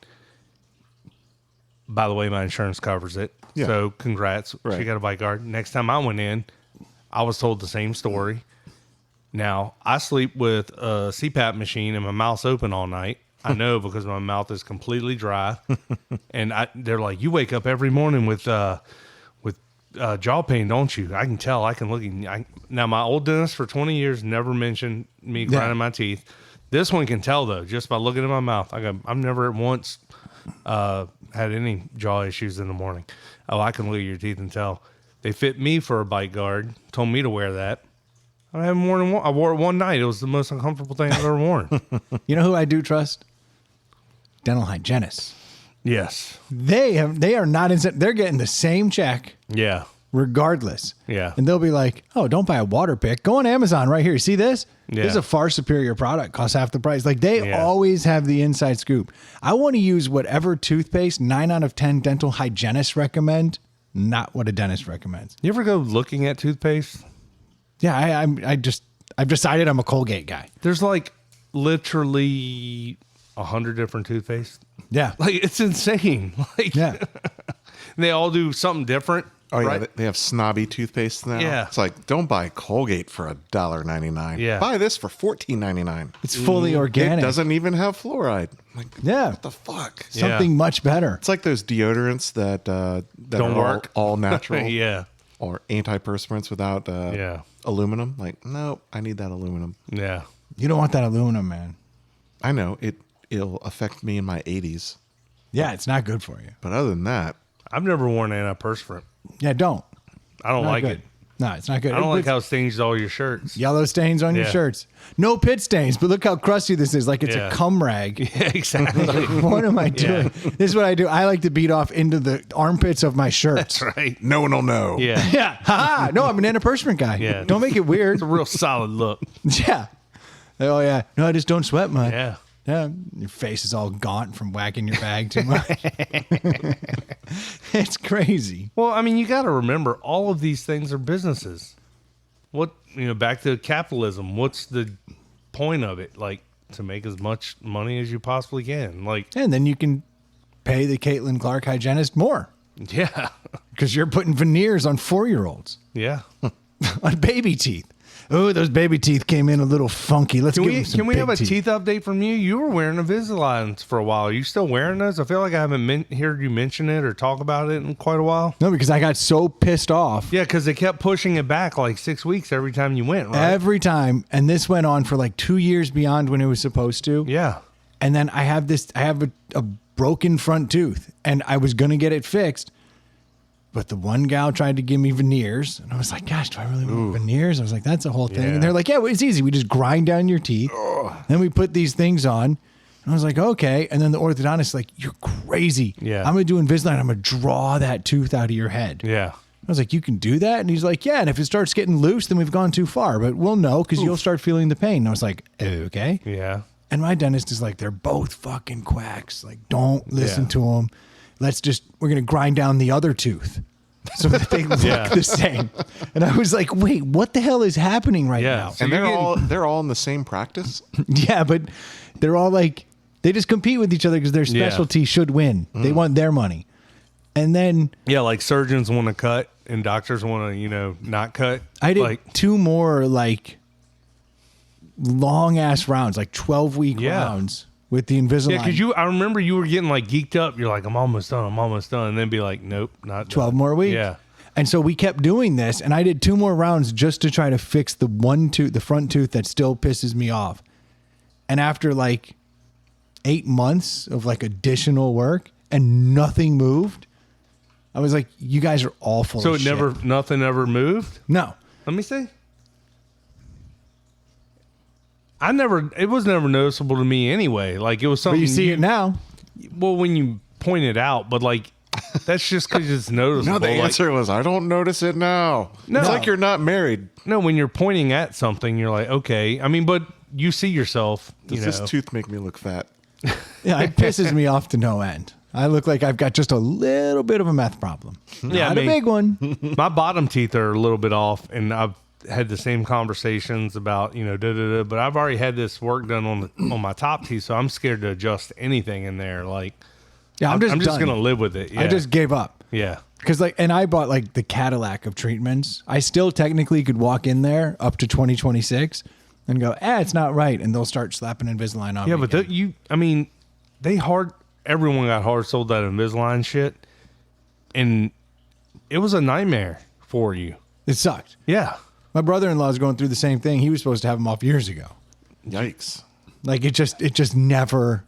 By the way, my insurance covers it. Yeah. So congrats. Right. She got a bite guard. Next time I went in, I was told the same story. Now, I sleep with a CPAP machine and my mouth's open all night. I know because my mouth is completely dry. And they're like, you wake up every morning with jaw pain, don't you? I can tell. I can look. Now, my old dentist for 20 years never mentioned me grinding my teeth. This one can tell, though, just by looking at my mouth. I've never once had any jaw issues in the morning. Oh, I can look at your teeth and tell. They fit me for a bite guard, told me to wear that. I haven't worn it. I wore it one night. It was the most uncomfortable thing I've ever worn. You know who I do trust? Dental hygienists. Yes. They are not they're getting the same check Yeah. regardless. Yeah. And they'll be like, oh, don't buy a water pick. Go on Amazon right here. See this? Yeah. This is a far superior product. Costs half the price. Like they Yeah. always have the inside scoop. I want to use whatever toothpaste 9 out of 10 dental hygienists recommend, not what a dentist recommends. You ever go looking at toothpaste? Yeah, I've decided I'm a Colgate guy. There's like literally 100 different toothpaste. Yeah. Like, it's insane. Like, Yeah. they all do something different. Oh, yeah. right? They have snobby toothpaste now. Yeah. It's like, don't buy Colgate for $1.99. Yeah. Buy this for $14.99. It's fully organic. It doesn't even have fluoride. Like, Yeah. what the fuck? Something much better. It's like those deodorants that Don't are work. all natural. Yeah. Or antiperspirants without Yeah. aluminum. Like, no, I need that aluminum. Yeah. You don't want that aluminum, man. I know it'll affect me in my 80s. Yeah, it's not good for you. But other than that, I've never worn antiperspirant. Yeah, don't. I don't Not like good. it. No, it's not good. I don't like It's how it stains all your shirts. yellow stains on your Yeah. shirts. No pit stains, but look how crusty this is. Like it's Yeah. a cum rag. Yeah, exactly. What am I doing? Yeah. This is what I do. I like to beat off into the armpits of my shirts. That's right. no one will know. Yeah. Yeah. Ha-ha. No, I'm an antiperspirant guy. Yeah. Don't make it weird. It's a real solid look. Yeah. Oh, yeah. No, I just don't sweat much. Yeah. Yeah. Your face is all gaunt from whacking your bag too much. It's crazy. Well, I mean, you got to remember all of these things are businesses. Back to capitalism. What's the point of it? Like, to make as much money as you possibly can. Like, And then you can pay the Caitlin Clark hygienist more yeah. because you're putting veneers on 4-year-olds. Yeah. On baby teeth. Oh, those baby teeth came in a little funky. Let's Can give we them some can we big have a teeth update from you? You were wearing Invisaligns for a while. Are you still wearing those? I feel like I haven't heard you mention it or talk about it in quite a while. No, because I got so pissed off Yeah, because they kept pushing it back like 6 weeks every time you went, right? every time. And this went on for like 2 years beyond when it was supposed to. Yeah. And then I have a broken front tooth and I was going to get it fixed. But the one gal tried to give me veneers. And I was like, gosh, do I really want veneers? I was like, that's a whole thing. Yeah. And they're like, yeah, well, it's easy. We just grind down your teeth. Then we put these things on. And I was like, okay. And then the orthodontist like, you're crazy. Yeah. I'm going to do Invisalign. I'm going to draw that tooth out of your head. Yeah. I was like, you can do that? And he's like, yeah. And if it starts getting loose, then we've gone too far. But we'll know because you'll start feeling the pain. And I was like, okay. Yeah. And my dentist is like, they're both fucking quacks. Like, don't listen to them. We're going to grind down the other tooth so that they look the same. And I was like, wait, what the hell is happening right now? So And they're all in the same practice? Yeah, but they're all like, they just compete with each other because their specialty should win. They want their money. And then... Yeah, like surgeons want to cut and doctors want to, not cut. I did like, 2 more, like, long-ass rounds, like 12-week rounds with the Invisalign. Yeah, because I remember you were getting, like, geeked up. You're like, I'm almost done. And then be like, nope, not 12 done. more weeks. Yeah. And so we kept doing this, and I did 2 more rounds just to try to fix the the front tooth that still pisses me off. And after, like, 8 months of, like, additional work and nothing moved, I was like, you guys are awful. So shit. nothing ever moved? No. Let me see. It was never noticeable to me anyway. Like, it was something. But you see it now. Well, when you point it out, but like, that's just because it's noticeable. No, the Like, answer was, I don't notice it now. No. It's like you're not married. no, when you're pointing at something, you're like, okay. I mean, but you see yourself, Does this tooth make me look fat? Yeah, it pisses me off to no end. I look like I've got just a little bit of a meth problem. Yeah, Not a big one. My bottom teeth are a little bit off, and I've had the same conversations about, but I've already had this work done on my top teeth, so I'm scared to adjust anything in there. Like, Yeah, I'm just going to live with it. Yeah. I just gave up. Yeah. Because and I bought like the Cadillac of treatments. I still technically could walk in there up to 2026 and go, it's not right. And they'll start slapping Invisalign on me. Yeah, but everyone got hard sold that Invisalign shit, and it was a nightmare for you. It sucked. Yeah. My brother-in-law is going through the same thing. He was supposed to have them off years ago. Yikes. Like it just never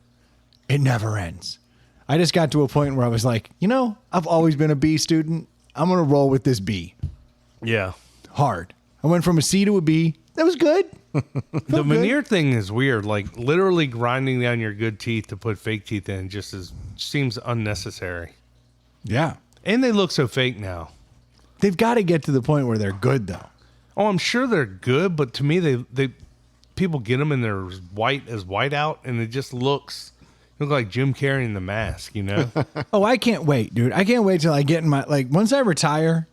ends. I just got to a point where I was like, I've always been a B student. I'm going to roll with this B. Yeah. Hard. I went from a C to a B. That was good. The veneer thing is weird. Like, literally grinding down your good teeth to put fake teeth in seems unnecessary. Yeah. And they look so fake now. They've got to get to the point where they're good, though. Oh, I'm sure they're good, but to me, they people get them and they're white out, and it just looks like Jim Carrey in The Mask, Oh, I can't wait, dude. I can't wait till I get in once I retire,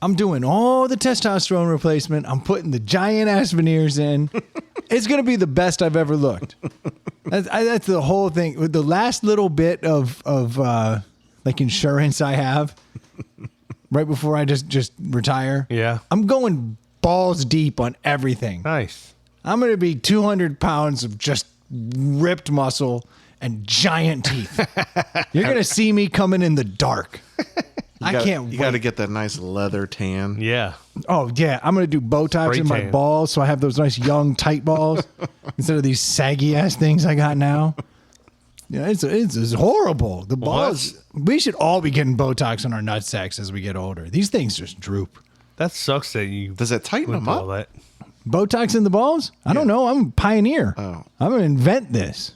I'm doing all the testosterone replacement. I'm putting the giant ass veneers in. It's going to be the best I've ever looked. That's the whole thing. With the last little bit of insurance I have right before I just retire. Yeah. I'm going balls deep on everything. Nice. I'm going to be 200 pounds of just ripped muscle and giant teeth. You're going to see me coming in the dark. I can't wait. You got to get that nice leather tan. Yeah. Oh, yeah. I'm going to do Botox Spray in my tan. balls so I have those nice, young, tight balls instead of these saggy-ass things I got now. Yeah, it's horrible. The balls... We should all be getting Botox on our nut sacks as we get older. These things just droop. That sucks that you... Does it tighten went them through all up? that. Botox in the balls? I don't know. I'm a pioneer. Oh. I'm going to invent this.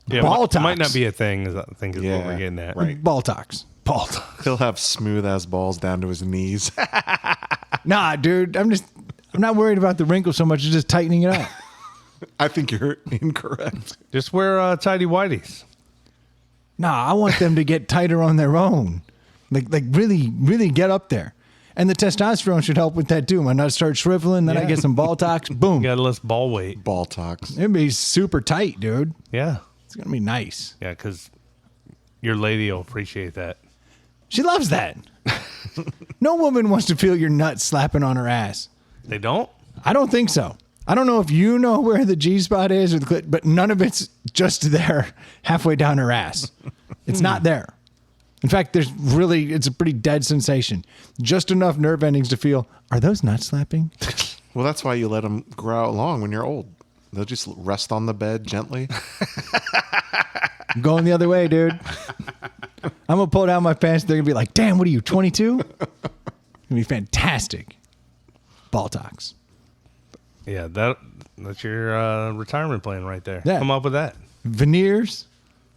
Yeah, Balltox. it might not be a thing, I think is what we're getting at. Right. Balltox. He'll have smooth ass balls down to his knees. Nah, dude. I'm not worried about the wrinkles so much as just tightening it up. I think you're incorrect. Just wear tidy whities. Nah, I want them to get tighter on their own. Like really, really get up there. And the testosterone should help with that too. My nuts start shriveling, then I get some Balltox. Boom. You got less ball weight. Balltox. It'd be super tight, dude. Yeah. It's going to be nice. Yeah, because your lady will appreciate that. She loves that. No woman wants to feel your nuts slapping on her ass. They don't? I don't think so. I don't know if you know where the G spot is, or the clit, but none of it's just there halfway down her ass. It's not there. In fact, it's a pretty dead sensation. Just enough nerve endings to feel, are those nuts slapping? Well, that's why you let them grow out long when you're old. They'll just rest on the bed gently. I'm going the other way, dude. I'm going to pull down my pants. They're going to be like, damn, what are you, 22? It's going to be fantastic. Balltox. Yeah, that's your retirement plan right there. Yeah. Come up with that. Veneers,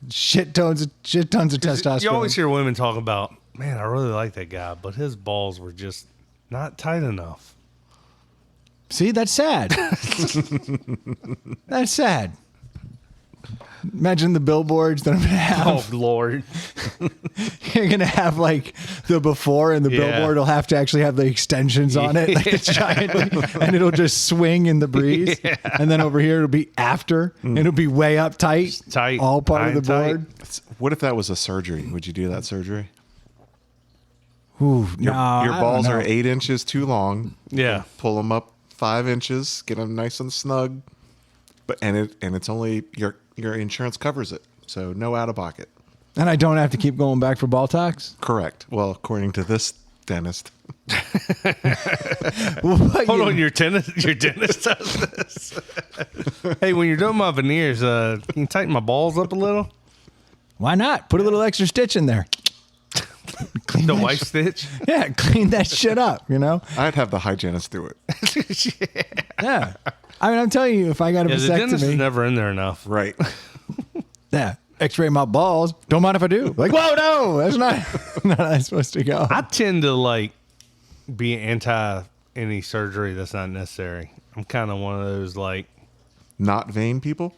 shit tons of testosterone. You always hear women talk about man, I really like that guy, but his balls were just not tight enough. See, that's sad. That's sad. Imagine the billboards that I'm going to have. Oh, Lord. You're going to have like the before, and the billboard will have to actually have the extensions on it, like it's giant, and it'll just swing in the breeze. Yeah. And then over here, it'll be after, and it'll be way up tight. Tight. All part of the Tight. board. What if that was a surgery? Would you do that surgery? Ooh, Your, no, your I don't balls know. are 8 inches too long. Yeah. Pull them up 5 inches, get them nice and snug. But it's only your insurance covers it, so no out of pocket. And I don't have to keep going back for Balltox? Correct. Well, according to this dentist. What Hold you- on, your dentist does this. Hey, when you're doing my veneers, can you tighten my balls up a little? Why not? Put a little extra stitch in there. Clean The that white sh- stitch? Yeah, clean that shit up, you know? I'd have the hygienist do it. Yeah. I mean, I'm telling you, if I got a Yeah, the dentist is vasectomy, never in there enough. Right. yeah, x-ray my balls. Don't mind if I do. Like, whoa, no, that's not not how it's supposed to go. I tend to like be anti any surgery that's not necessary. I'm kind of one of those like, Not vain people?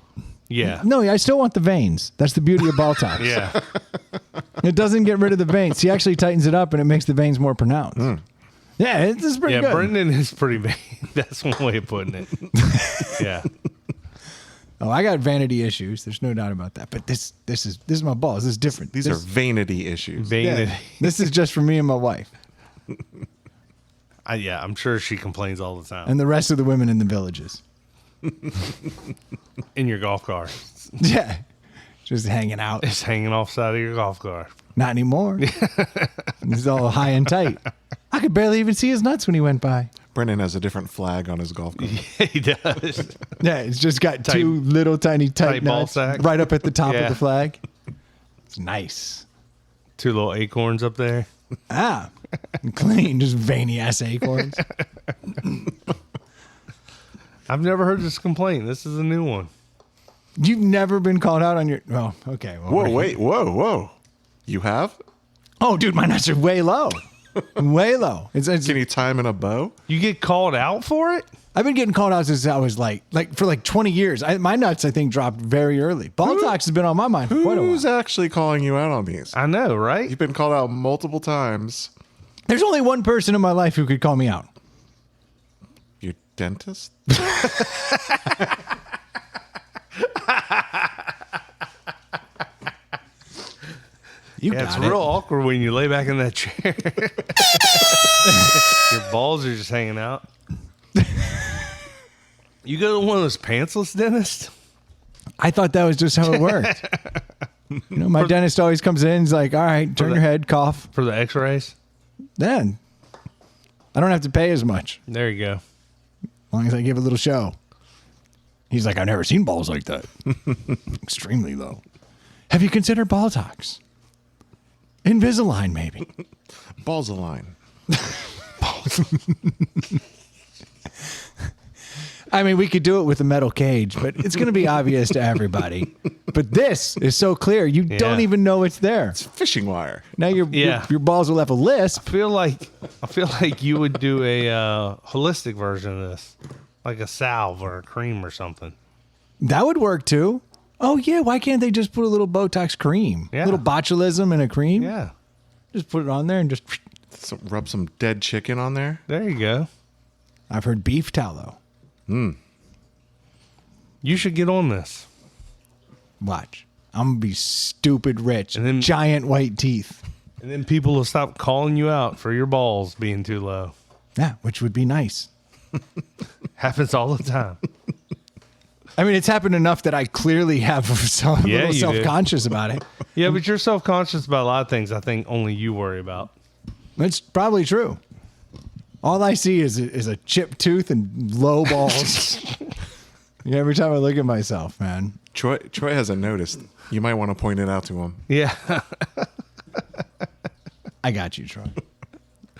yeah. No, I still want the veins. That's the beauty of Balltox. Yeah. It doesn't get rid of the veins. He actually tightens it up and it makes the veins more pronounced. Yeah, it's pretty Yeah, good. Brendan is pretty vain. That's one way of putting it. Yeah. Oh, I got vanity issues. There's no doubt about that. But this is my balls. This is different. These are vanity issues. Vain. yeah, this is just for me and my wife Yeah, I'm sure she complains all the time. and the rest of the women in the villages. In your golf cart. Yeah, just hanging out. It's hanging off side of your golf cart. Not anymore. He's all high and tight. I could barely even see his nuts when he went by. Brendan has a different flag on his golf cart. He does. Yeah, it's just got Tight- two little tiny tight tight ball nuts sack. right up at the top of Yeah. the flag. It's nice. 2 little acorns up there. Ah, clean, just veiny ass acorns. I've never heard this complaint. This is a new one. You've never been called out on your. Oh, okay. Well, Whoa, wait, whoa. You have? Oh, dude, my nuts are way low. Way low. It's Can you tie him in a bow? You get called out for it? I've been getting called out since I was like for 20 years. My nuts, I think, dropped very early. Balltox has been on my mind for quite a Who's while. actually calling you out on these? I know, right? You've been called out multiple times. There's only one person in my life who could call me out. Your dentist? You Yeah, got it's it. real awkward when you lay back in that chair. Your balls are just hanging out. You go to one of those pantsless dentists? I thought that was just how it worked. My dentist always comes in. He's like, all right, turn your head, cough. For the x-rays? Then I don't have to pay as much There you go. as long as I give a little show. He's like, I've never seen balls like that. Extremely low. Have you considered Balltox? Invisalign, maybe. Balls align. I mean, we could do it with a metal cage, but it's going to be obvious to everybody. But this is so clear. You don't even know it's there. Fishing wire. Now your balls will have a lisp. I feel like you would do a holistic version of this. Like a salve or a cream or something. That would work too. Oh, yeah. Why can't they just put a little Botox cream? Yeah. A little botulism in a cream? Yeah. Just put it on there and just. So rub some dead chicken on there. There you go. I've heard beef tallow. You should get on this. Watch. I'm going to be stupid rich. And then- giant white teeth. And then people will stop calling you out for your balls being too low. Yeah, which would be nice. Happens all the time. I mean, it's happened enough that I clearly have a little you do. self-conscious about it. Yeah, but you're self-conscious about a lot of things I think only you worry about. It's probably true. All I see is a chipped tooth and low balls. Every time I look at myself, man. Troy hasn't noticed. You might want to point it out to him. Yeah. I got you, Troy.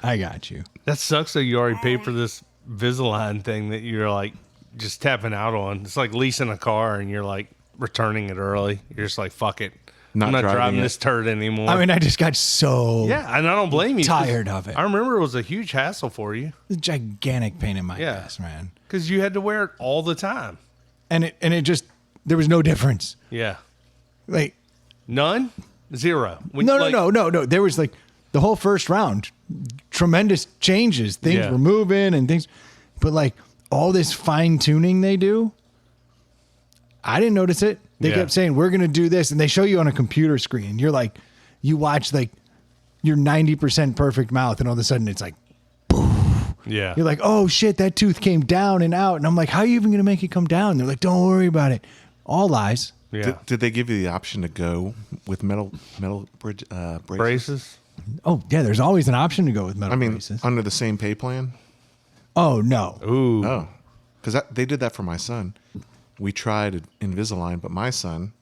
I got you. That sucks that you already paid for this Invisalign thing that you're like just tapping out on. It's like leasing a car and you're like returning it early. You're just like, fuck it. Not I'm not driving driving it. this turd anymore. I mean, I just got so yeah, and I don't blame you. 'cause tired of it. I remember it was a huge hassle for you a gigantic pain in my Yeah. ass, man. because you had to wear it all the time. And it just there was no difference. Yeah, Like none, zero. When, no, like, no. There was like the whole first round, tremendous changes. Things Yeah. were moving and things, but like all this fine tuning they do, I didn't notice it. They Yeah. kept saying we're going to do this, and they show you on a computer screen. You're like, you watch like your 90% perfect mouth, and all of a sudden it's like, Yeah, you're like, oh shit, that tooth came down and out, and I'm like, how are you even going to make it come down? They're like, don't worry about it. All lies. yeah. Did they give you the option to go with metal braces? Braces. Oh yeah, there's always an option to go with metal I mean, braces. under the same pay plan? Oh no. Ooh, Oh, because they did that for my son. We tried Invisalign, but my son,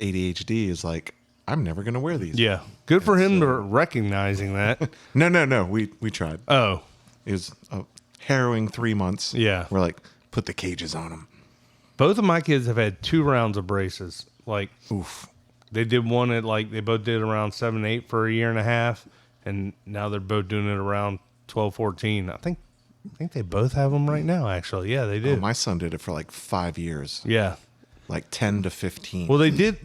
ADHD, is like, I'm never going to wear these. yeah. Good for him for recognizing that. No. We tried. Oh, It was a harrowing 3 months. Yeah. We're like, put the cages on them. both of my kids have had 2 rounds of braces. Like, Oof. they did one at like they both did around 7, 8 for a year and a half, and now they're both doing it around 12, 14. I think they both have them right now. Actually, yeah, they Oh, did. my son did it for like 5 years, Yeah. like 10 to 15. Well, they did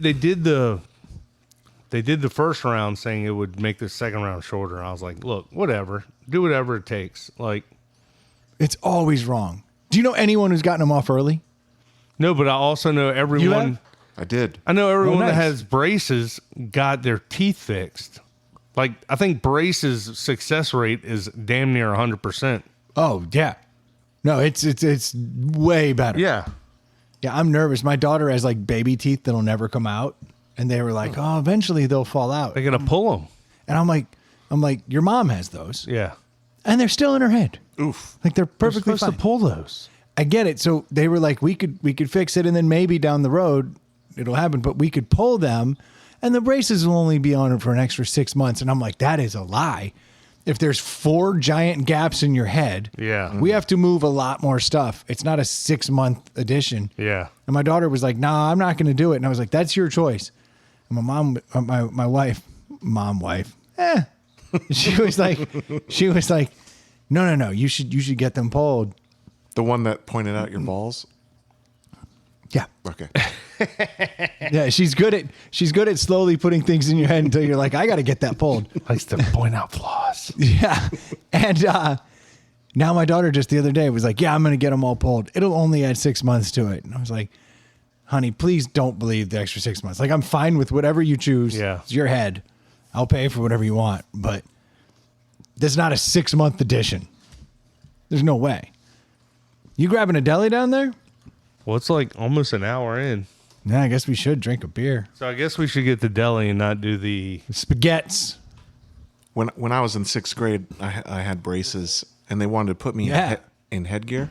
the first round saying it would make the second round shorter. I was like, look, whatever, do whatever it takes. Like, It's always wrong. Do you know anyone who's gotten them off early? no, but I also know everyone. have? I did. I know everyone nice. that has braces got their teeth fixed. Like, I think braces success rate is damn near 100%. Oh yeah. No, it's way better. Yeah. Yeah, I'm nervous. My daughter has like baby teeth that'll never come out, and they were like, "Oh, eventually they'll fall out." They got to pull them. And I'm like, your mom has those, Yeah. and they're still in her head. Oof. Like they're They're perfectly supposed fine. to pull those. I get it. So they were like, we could fix it, and then maybe down the road it'll happen. But we could pull them, and the braces will only be on for an extra 6 months. And I'm like, that is a lie. If there's 4 giant gaps in your head, Yeah. we have to move a lot more stuff. It's not a 6-month addition. Yeah. And my daughter was like, "Nah, I'm not going to do it." And I was like, "That's your choice." And my wife, she was like, "No, you should get them pulled." The one that pointed out your balls? Yeah, Okay. yeah. She's good at slowly putting things in your head until you're like, "I got to get that pulled." Likes to point out flaws. Yeah, and now my daughter just the other day was like, "Yeah, I'm going to get them all pulled. It'll only add 6 months to it." And I was like, "Honey, please don't believe the extra 6 months. Like, I'm fine with whatever you choose. Yeah. It's your head. I'll pay for whatever you want, but there's not a 6-month addition. There's no way. You grabbing a deli down there? Well, it's like almost an hour in. Yeah, I guess we should drink a beer. So I guess we should get the deli and not do the. Spaghettis. When I was in 6th grade, I had braces, and they wanted to put me Yeah. in headgear.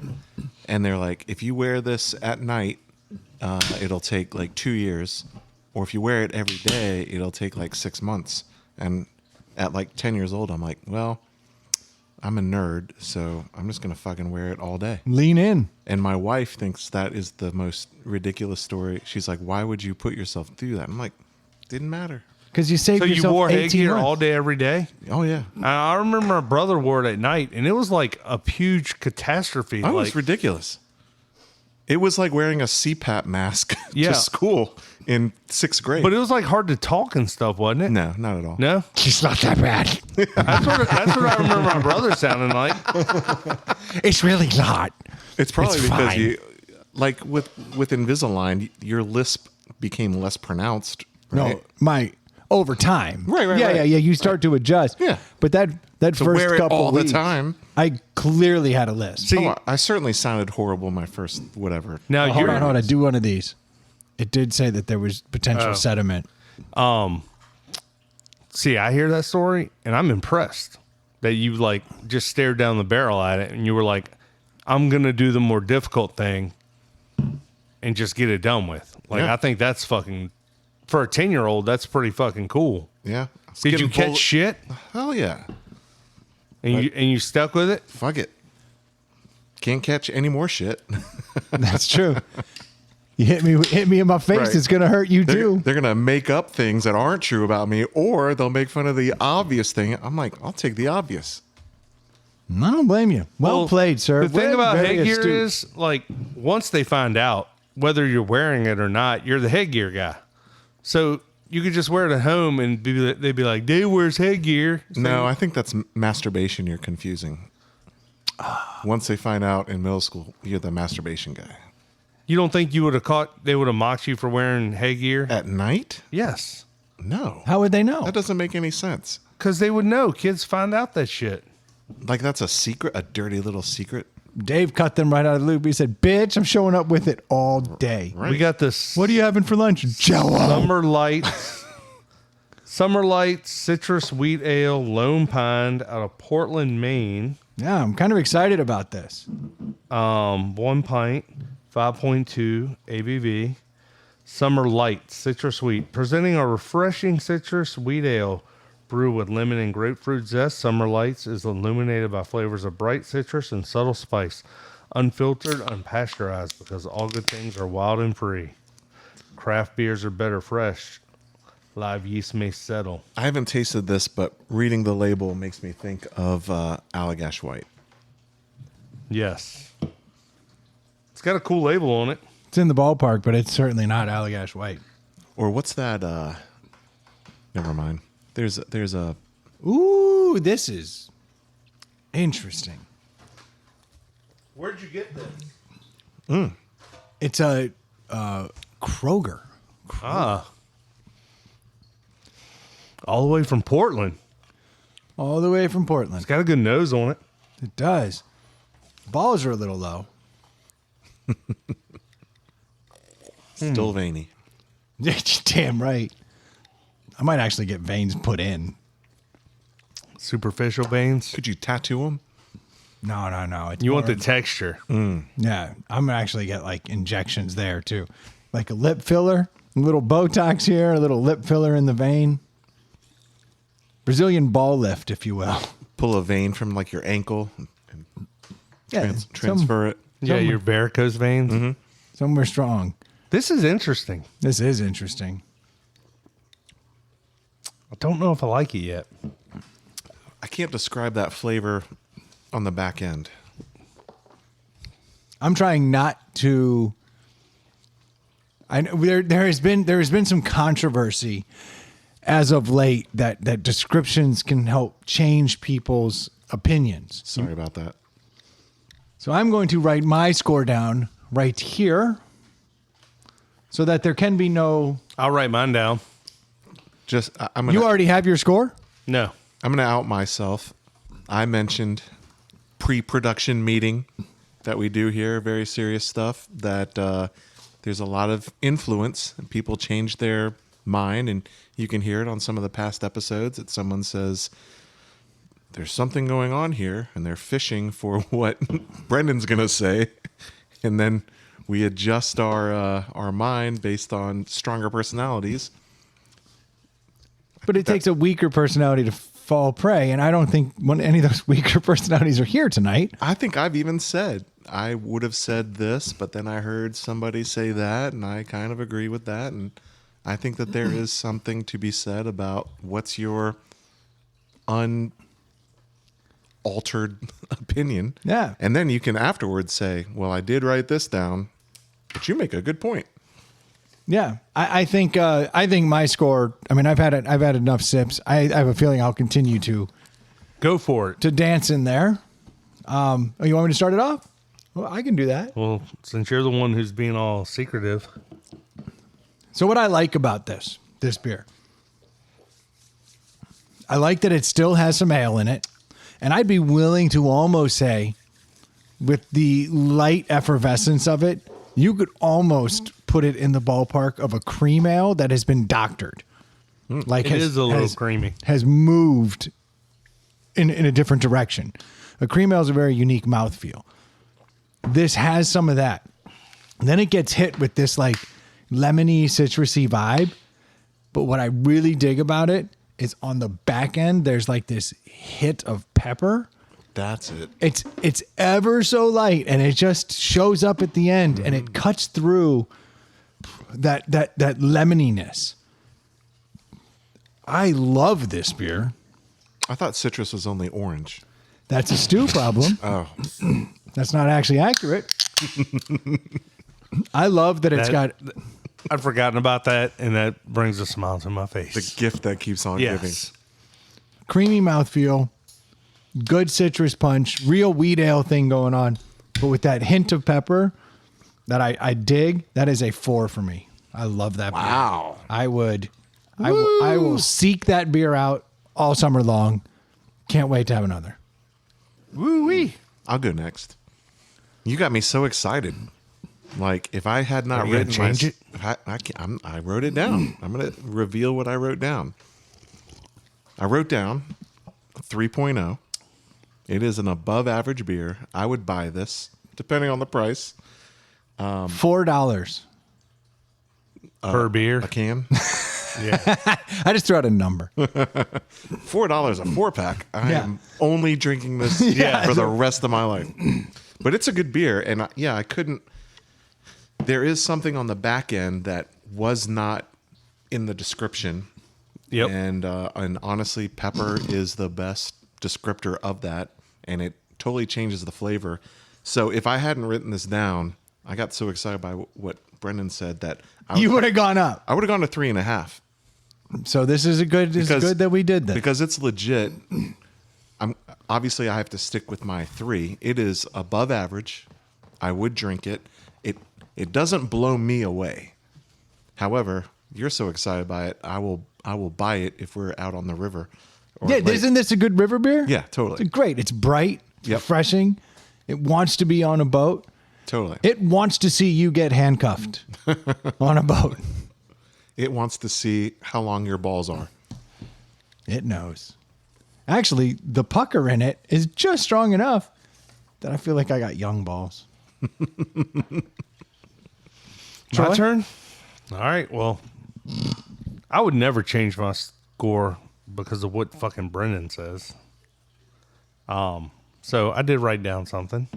And they're like, if you wear this at night, it'll take like 2 years. Or if you wear it every day, it'll take like 6 months. And at like 10 years old, I'm like, well, I'm a nerd, so I'm just going to fucking wear it all day. Lean in. And my wife thinks that is the most ridiculous story. She's like, why would you put yourself through that? I'm like, didn't matter. Because you saved So you yourself wore 18 headgear months. all day, every day? Oh, yeah. I remember my brother wore it at night, and it was like a huge catastrophe. That was Like, ridiculous. It was like wearing a CPAP mask Yeah. to school in 6th grade. but it was like hard to talk and stuff, wasn't it? no, not at all. No? It's not that bad. That's what I remember my brother sounding like. It's really not. It's probably It's because fine. you, like with Invisalign, your lisp became less pronounced. Right? No, over time. Right, Yeah, right. yeah. You start to adjust. Yeah. But that To first wear it couple all weeks, the time. I clearly had a list. See, Oh, I certainly sounded horrible my first whatever. now Hold you're. on. Do one of these. It did say that there was potential Oh. sediment. See, I hear that story, and I'm impressed that you like just stared down the barrel at it, and you were like, "I'm gonna do the more difficult thing, and just get it done with." Like, Yeah. I think that's fucking for a 10-year-old. That's pretty fucking cool. Yeah. Did you catch shit? Hell yeah. And you stuck with it? Fuck it. Can't catch any more shit. That's true. You hit me in my face, Right. it's gonna hurt you too. They're gonna make up things that aren't true about me, or they'll make fun of the obvious thing. I'm like, I'll take the obvious. I don't blame you. Well played, sir. The thing Very, about very headgear astute. is, like, once they find out whether you're wearing it or not, you're the headgear guy. So you could just wear it at home and they'd be like, Dave wears headgear. So No, I think that's masturbation. You're confusing. Once they find out in middle school, you're the masturbation guy. you don't think you would have they would have mocked you for wearing headgear? At night? Yes. No. How would they know? That doesn't make any sense. Because they would know. Kids find out that shit. Like that's a secret, a dirty little secret. Dave cut them right out of the loop. He said, "Bitch, I'm showing up with it all day." Right. We got this. What are you having for lunch? Jello. Summer Lights Citrus Wheat Ale Lone Pine out of Portland, Maine. Yeah, I'm kind of excited about this. 1 pint, 5.2 ABV. Summer Light Citrus Wheat, presenting a refreshing citrus wheat ale brewed with lemon and grapefruit zest. Summer Lights is illuminated by flavors of bright citrus and subtle spice, unfiltered, unpasteurized, because all good things are wild and free. Craft beers are better fresh. Live yeast may settle. I haven't tasted this, but reading the label makes me think of Allagash White. Yes. It's got a cool label on it. It's in the ballpark, but it's certainly not Allagash White. Or what's that? Never mind. There's a Ooh, this is interesting. Where'd you get this? It's a Kroger. Ah. All the way from Portland. All the way from Portland. It's got a good nose on it. It does. Balls are a little low. still veiny. Damn right. I might actually get veins put in. Superficial veins. Could you tattoo them? No. It's You more want the of- texture. Yeah, I'm gonna actually get like injections there too, like a lip filler, a little Botox here, a little lip filler in the vein. Brazilian ball lift, if you will. Pull a vein from like your ankle and Yeah, transfer it. Yeah, your varicose veins. somewhere strong. This is interesting. This is interesting. I don't know if I like it yet. I can't describe that flavor on the back end. I'm trying not to. I know there has been some controversy as of late that descriptions can help change people's opinions. Sorry about that. So I'm going to write my score down right here, so that there can be no. I'll write mine down. I'm You already have your score? No. I'm gonna out myself. I mentioned pre-production meeting that we do here, very serious stuff. That there's a lot of influence, and people change their mind, and you can hear it on some of the past episodes. That someone says there's something going on here, and they're fishing for what Brendan's gonna say, and then we adjust our mind based on stronger personalities. But it takes a weaker personality to fall prey, and I don't think any of those weaker personalities are here tonight. I think I've even said I would have said this, but then I heard somebody say that, and I kind of agree with that. And I think that there is something to be said about what's your unaltered opinion. Yeah. And then you can afterwards say, well, I did write this down, but you make a good point. Yeah, I think my score. I mean, I've had enough sips. I have a feeling I'll continue to Go for it. dance in there. You want me to start it off? Well, I can do that. Well, since you're the one who's being all secretive. So what I like about this beer, I like that it still has some ale in it, and I'd be willing to almost say, with the light effervescence of it, you could almost put it in the ballpark of a cream ale that has been doctored. Like It is a little creamy. Has moved in a different direction. A cream ale is a very unique mouthfeel. This has some of that. Then it gets hit with this like lemony, citrusy vibe. But what I really dig about it is on the back end, there's like this hit of pepper. That's it. It's ever so light, and it just shows up at the end, and it cuts through that lemoniness. I love this beer. I thought citrus was only orange. That's a stew problem. Oh, That's not actually accurate. I love that it's got I'd forgotten about that, and that brings a smile to my face. the gift that keeps on giving. Yes. creamy mouthfeel, good citrus punch, real wheat ale thing going on, but with that hint of pepper that I dig. That is a 4 for me. I love that beer. Wow. I will seek that beer out all summer long. Can't wait to have another. Woo-wee. I'll go next. You got me so excited. Like, if I had not Are you gonna written change it? I wrote it down. I'm going to reveal what I wrote down. I wrote down 3.0. It is an above average beer. I would buy this, depending on the price. $4. Per beer. A can. Yeah. I just threw out a number. $4 a 4-pack. I Yeah. am only drinking this Yeah. for the rest of my life. But it's a good beer. And I couldn't. There is something on the back end that was not in the description. Yep. And honestly, pepper is the best descriptor of that. And it totally changes the flavor. So if I hadn't written this down, I got so excited by what Brendan said that You would have gone up. I would have gone to 3.5. So this is good that we did this. Because it's legit. Obviously I have to stick with my 3. It is above average. I would drink it. It doesn't blow me away. However, you're so excited by it, I will buy it if we're out on the river. or Yeah, lake. isn't this a good river beer? Yeah, totally. It's great. It's bright, it's Yep. refreshing. It wants to be on a boat. Totally. It wants to see you get handcuffed on a boat. It wants to see how long your balls are. It knows. Actually, the pucker in it is just strong enough that I feel like I got young balls. My Troy? turn? All right. Well, I would never change my score because of what fucking Brendan says. So I did write down something.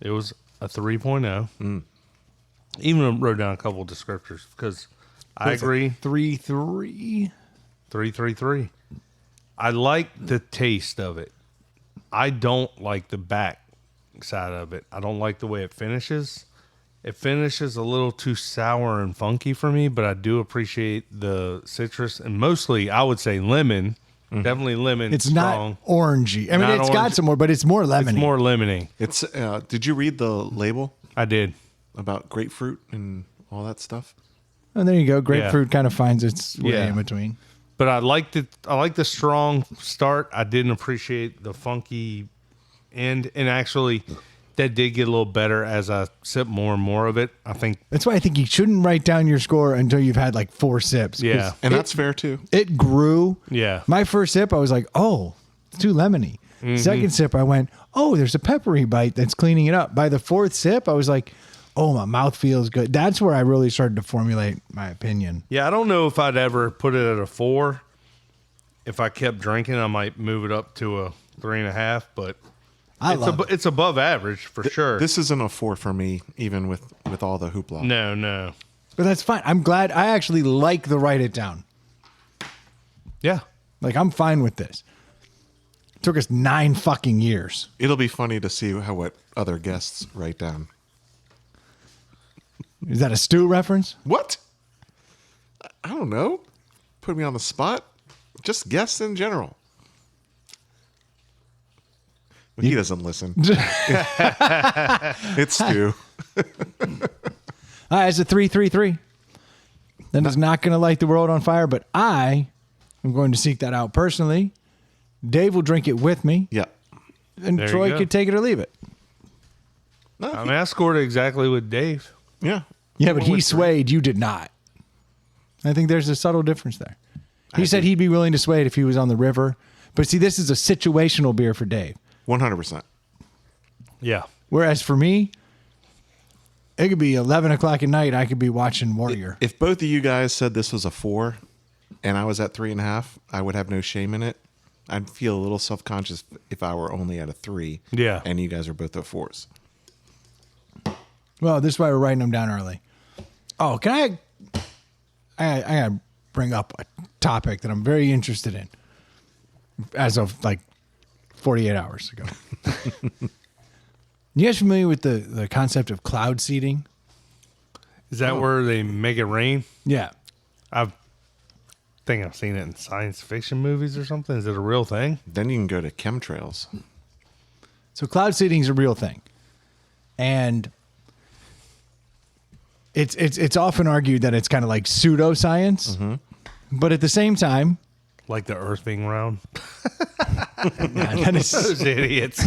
It was a 3.0. Even wrote down a couple of descriptors because I agree. 3-3. 333. I like the taste of it. I don't like the back side of it. I don't like the way it finishes. It finishes a little too sour and funky for me, but I do appreciate the citrus and mostly I would say lemon. Definitely lemon. It's strong. not orangey. I mean, Not it's got orange. some more, but it's more lemony. It's more lemony. It's. Did you read the label I did. about grapefruit and all that stuff? Oh, there you go. Grapefruit kind of finds its way Yeah. in between. But I liked it. I like the strong start. I didn't appreciate the funky end, and actually, that did get a little better as I sip more and more of it. I think. That's why I think you shouldn't write down your score until you've had like 4 sips. 'cause Yeah. And that's fair too. It grew. Yeah. My first sip, I was like, oh, it's too lemony. Second sip, I went, oh, there's a peppery bite that's cleaning it up. By the 4th sip, I was like, oh, my mouth feels good. That's where I really started to formulate my opinion. Yeah, I don't know if I'd ever put it at a 4. If I kept drinking, I might move it up to a 3.5. But it's above average for sure. This isn't a 4 for me, even with all the hoopla. No. But that's fine. I'm glad. I actually like the write it down. Yeah. Like, I'm fine with this. It took us 9 fucking years. It'll be funny to see what other guests write down. Is that a stew reference? What? I don't know. Put me on the spot. Just guests in general. He doesn't listen. It's Stu. It's a 3-3-3. That is not going to light the world on fire, but I am going to seek that out personally. Dave will drink it with me, Yeah. and There you Troy go. could take it or leave it. No, I mean, I scored it exactly with Dave. yeah. Yeah, but he With- swayed. You did not. I think there's a subtle difference there. He said he'd be willing to sway it if he was on the river. But see, this is a situational beer for Dave. 100%. Yeah. Whereas for me, it could be 11 o'clock at night. I could be watching Warrior. If both of you guys said this was a 4 and I was at 3.5, I would have no shame in it. I'd feel a little self-conscious if I were only at a 3. Yeah. And you guys are both at 4s. Well, this is why we're writing them down early. Oh, can I gotta bring up a topic that I'm very interested in as of like 48 hours ago. You guys familiar with the concept of cloud seeding? Is that where they make it rain? Yeah. I think I've seen it in science fiction movies or something. Is it a real thing? Then you can go to chemtrails. So cloud seeding is a real thing. And it's often argued that it's kind of like pseudoscience. Mm-hmm. But at the same time, Like the Earth being round. yeah, that is Those idiots.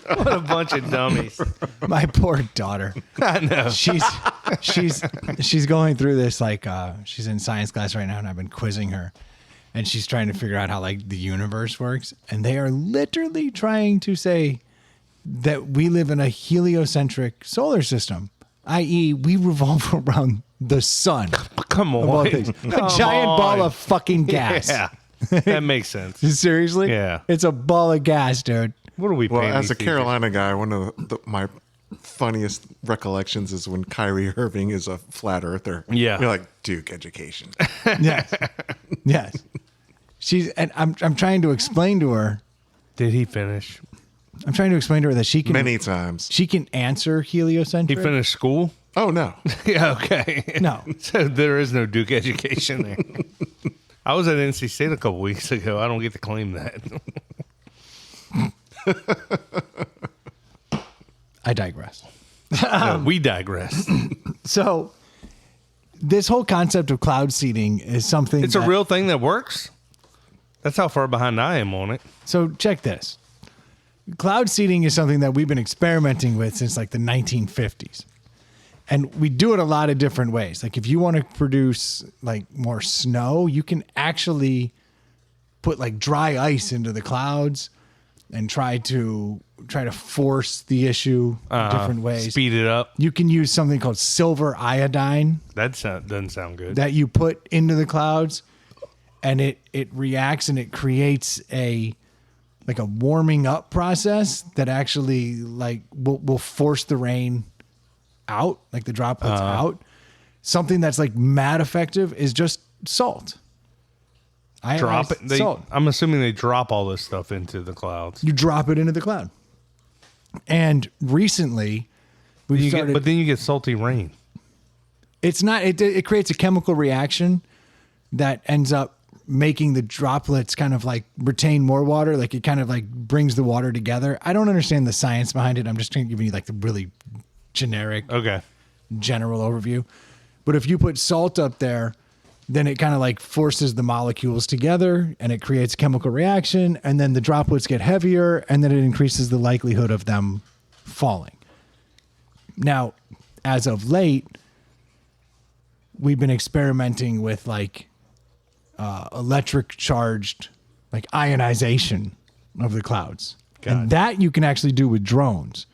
What a bunch of dummies. my poor daughter. I know. She's going through this like she's in science class right now, and I've been quizzing her, and she's trying to figure out how like the universe works, and they are literally trying to say that we live in a heliocentric solar system, i.e., we revolve around the sun. Come Of all on. things. A Come giant on. ball of fucking gas. Yeah. That makes sense. Seriously? Yeah. It's a ball of gas, dude. What are we Well, paying as a these teachers? Carolina guy, one of my funniest recollections is when Kyrie Irving is a flat earther. Yeah. You're like, Duke education. Yes. Yes. And I'm trying to explain to her. Did he finish? I'm trying to explain to her that she can Many times. she can answer He heliocentric. finished school? Oh, no. Yeah, okay. No. So there is no Duke education there. I was at NC State a couple weeks ago. I don't get to claim that. I digress. No, we digress. So this whole concept of cloud seeding is something It's a real thing that works. That's how far behind I am on it. So check this. Cloud seeding is something that we've been experimenting with since like the 1950s. And we do it a lot of different ways. Like if you want to produce like more snow, you can actually put like dry ice into the clouds and try to force the issue different ways. Speed it up. You can use something called silver iodine That doesn't sound good. that you put into the clouds, and it reacts and it creates a warming up process that actually like will force the rain out, like the droplets out. Something that's like mad effective is just salt. Drop it. Salt. I'm assuming they drop all this stuff into the clouds. You drop it into the cloud. And recently, we started. But then you get salty rain. It's not. It creates a chemical reaction that ends up making the droplets kind of like retain more water. Like it kind of like brings the water together. I don't understand the science behind it. I'm just trying to give you like the really generic, Okay. general overview. But if you put salt up there, then it kind of like forces the molecules together and it creates a chemical reaction, and then the droplets get heavier, and then it increases the likelihood of them falling. Now, as of late, we've been experimenting with like electric charged like ionization of the clouds. And that you can actually do with drones.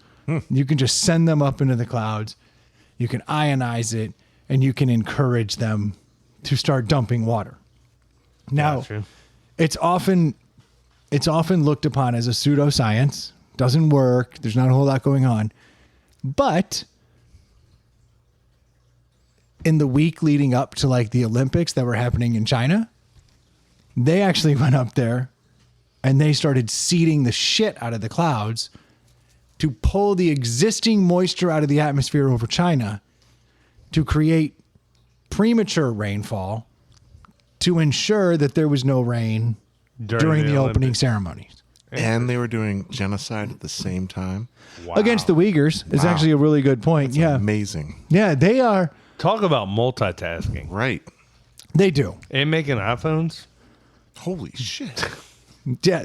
You can just send them up into the clouds. You can ionize it, and you can encourage them to start dumping water. Now, Gotcha. it's often looked upon as a pseudoscience. Doesn't work. There's not a whole lot going on. But in the week leading up to like the Olympics that were happening in China, they actually went up there and they started seeding the shit out of the clouds to pull the existing moisture out of the atmosphere over China to create premature rainfall to ensure that there was no rain during the opening Olympics. ceremonies. And they were doing genocide at the same time. Wow. Against the Uyghurs is Wow. actually a really good point. Yeah. Amazing. Yeah, they are. Talk about multitasking. Right. They do. And making iPhones. Holy shit. Yeah.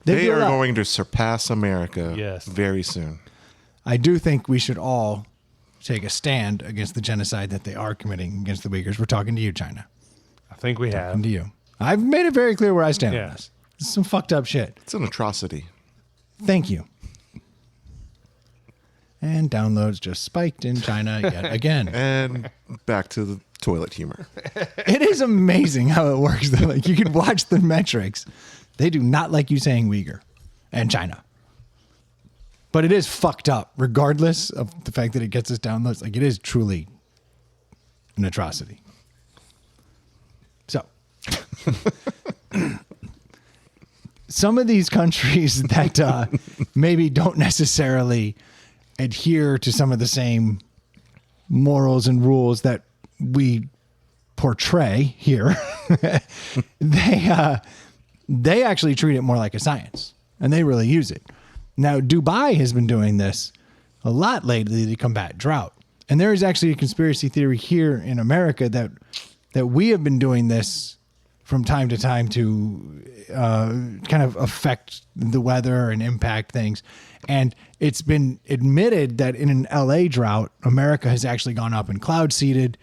They do a are lot. going to surpass America Yes. very soon. I do think we should all take a stand against the genocide that they are committing against the Uyghurs. We're talking to you, China. I think we have. Talking to you. I've made it very clear where I stand Yeah. on this. This is some fucked up shit. It's an atrocity. Thank you. And downloads just spiked in China yet again. And back to the toilet humor. It is amazing how it works. Though. Like you can watch the metrics. They do not like you saying Uyghur and China. But it is fucked up, regardless of the fact that it gets us downloads. Like it is truly an atrocity. So, some of these countries that maybe don't necessarily adhere to some of the same morals and rules that we portray here, they actually treat it more like a science, and they really use it. Now, Dubai has been doing this a lot lately to combat drought. And there is actually a conspiracy theory here in America that we have been doing this from time to time to kind of affect the weather and impact things. And it's been admitted that in an LA drought, America has actually gone up and cloud seeded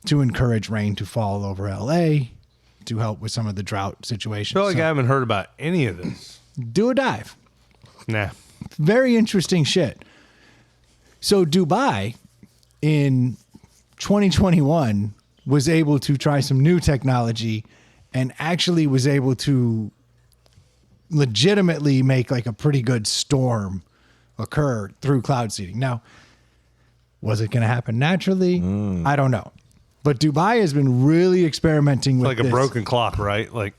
to encourage rain to fall over LA to help with some of the drought situations. I feel like I haven't heard about any of this. Do a dive. Nah. Very interesting shit. So Dubai in 2021 was able to try some new technology and actually was able to legitimately make like a pretty good storm occur through cloud seeding. Now, was it going to happen naturally? I don't know. But Dubai has been really experimenting with Like a broken clock, right? Like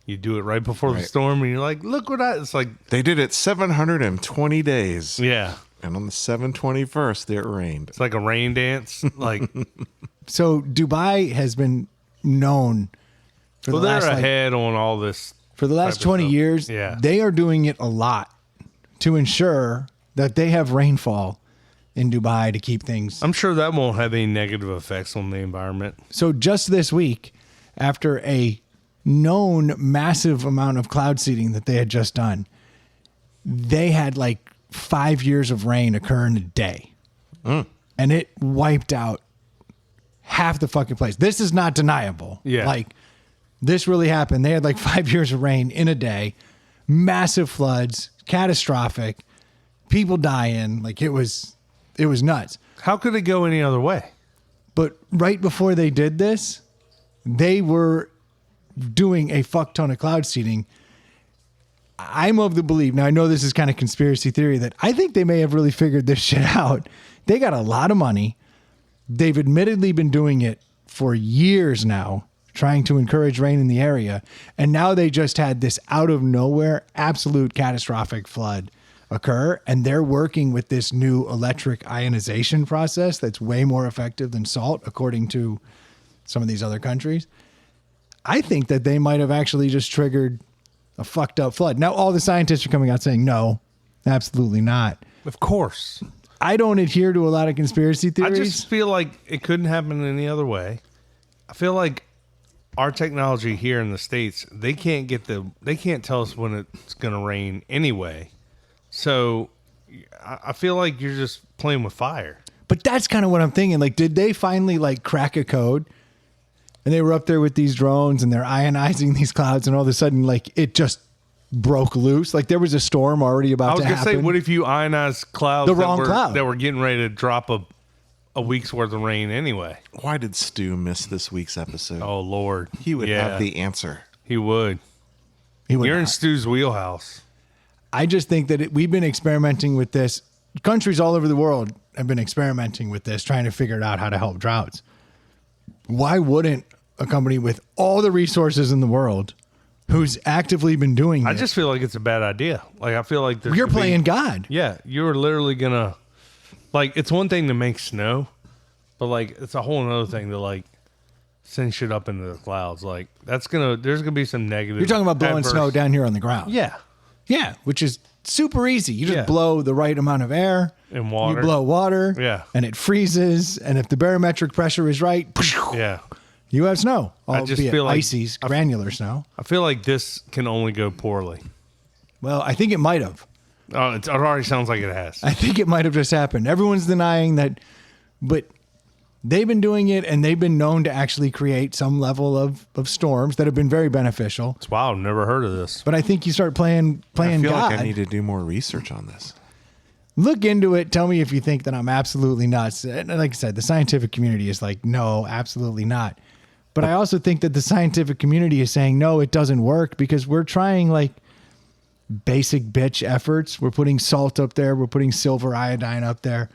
you do it right before the storm and you're like, look what it's like. They did it 720 days. Yeah. And on the 721st, it rained. It's like a rain dance. Like, So Dubai has been known for well, the they're last ahead on all this. for the last type of 20 stuff. years. Yeah. They are doing it a lot to ensure that they have rainfall in Dubai to keep things. I'm sure that won't have any negative effects on the environment. So just this week, after a known massive amount of cloud seeding that they had just done, they had like 5 years of rain occur in a day. And it wiped out half the fucking place. This is not deniable. Yeah. Like, this really happened. They had like 5 years of rain in a day, massive floods, catastrophic, people dying. Like, it was nuts. How could it go any other way? But right before they did this, they were doing a fuck ton of cloud seeding. I'm of the belief, now I know this is kind of conspiracy theory, that I think they may have really figured this shit out. They got a lot of money. They've admittedly been doing it for years now, trying to encourage rain in the area. And now they just had this out of nowhere, absolute catastrophic flood occur. And they're working with this new electric ionization process that's way more effective than salt, according to some of these other countries. I think that they might have actually just triggered a fucked up flood. Now, all the scientists are coming out saying, no, absolutely not. Of course. I don't adhere to a lot of conspiracy theories. I just feel like it couldn't happen any other way. I feel like our technology here in the States, they can't tell us when it's going to rain anyway. So I feel like you're just playing with fire. But that's kind of what I'm thinking. Like, did they finally like crack a code? And they were up there with these drones and they're ionizing these clouds, and all of a sudden, like, it just broke loose. Like, there was a storm already about to happen. I was going to say, what if you ionized clouds The wrong cloud. that were getting ready to drop a week's worth of rain anyway? Why did Stu miss this week's episode? Oh, Lord. He would have the answer. He would. You're in Stu's wheelhouse. I just think that we've been experimenting with this. Countries all over the world have been experimenting with this, trying to figure out how to help droughts. Why wouldn't a company with all the resources in the world, who's actively been doing it? I just feel like it's a bad idea. Like, I feel like You're playing God. Yeah, you're literally gonna, like, it's one thing to make snow, but like it's a whole other thing to like send shit up into the clouds. Like, there's gonna be some negative. You're talking about blowing adverse- snow down here on the ground. Yeah, Yeah, which is super easy. You just Yeah. blow the right amount of air. And water. You blow water. Yeah. And it freezes. And if the barometric pressure is right, yeah. you have snow. I just Albeit feel like- icy, granular snow. I feel like this can only go poorly. Well, I think it might have. Oh, it already sounds like it has. I think it might have just happened. Everyone's denying that, but they've been doing it, and they've been known to actually create some level of storms that have been very beneficial. It's wild. Never heard of this. But I think you start playing I feel God. like I need to do more research on this. Look into it. Tell me if you think that I'm absolutely nuts. And like I said, the scientific community is like, no, absolutely not. But I also think that the scientific community is saying, no, it doesn't work, because we're trying like basic bitch efforts. We're putting salt up there. We're putting silver iodine up there.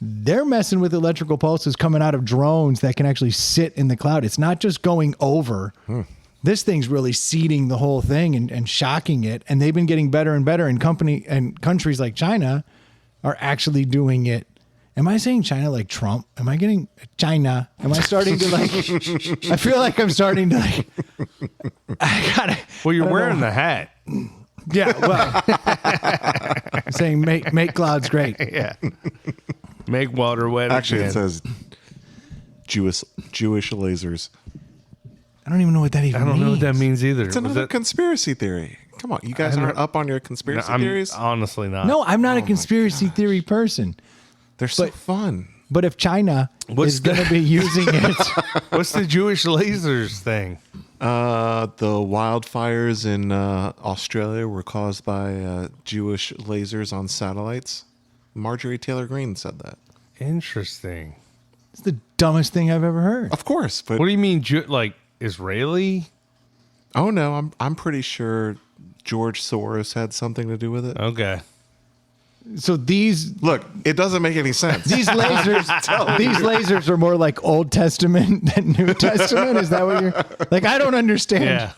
they're messing with electrical pulses coming out of drones that can actually sit in the cloud. It's not just going over. This thing's really seeding the whole thing and shocking it. And they've been getting better and better. And countries like China are actually doing it. Am I saying China like Trump? Am I getting China? Am I starting to like? I feel like I'm starting to like. I gotta. Well, you're wearing the hat. Yeah. Well, I'm saying make clouds great. Yeah. Make water wet. Actually, again. it says Jewish lasers. I don't even know what that even means. I don't know what that means either. It's another conspiracy theory. Come on, you guys aren't up on your conspiracy I'm theories? honestly not. No, I'm not a conspiracy theory person. They're so fun. But if China is going to be using it, What's the Jewish lasers thing? The wildfires in Australia were caused by Jewish lasers on satellites. Marjorie Taylor Greene said that. Interesting. it's the dumbest thing I've ever heard. Of course, but What do you mean, like Israeli? oh no, I'm pretty sure George Soros had something to do with it. Okay. So these Look, it doesn't make any sense. lasers are more like Old Testament than New Testament. Is that what you're like? I don't understand. Yeah.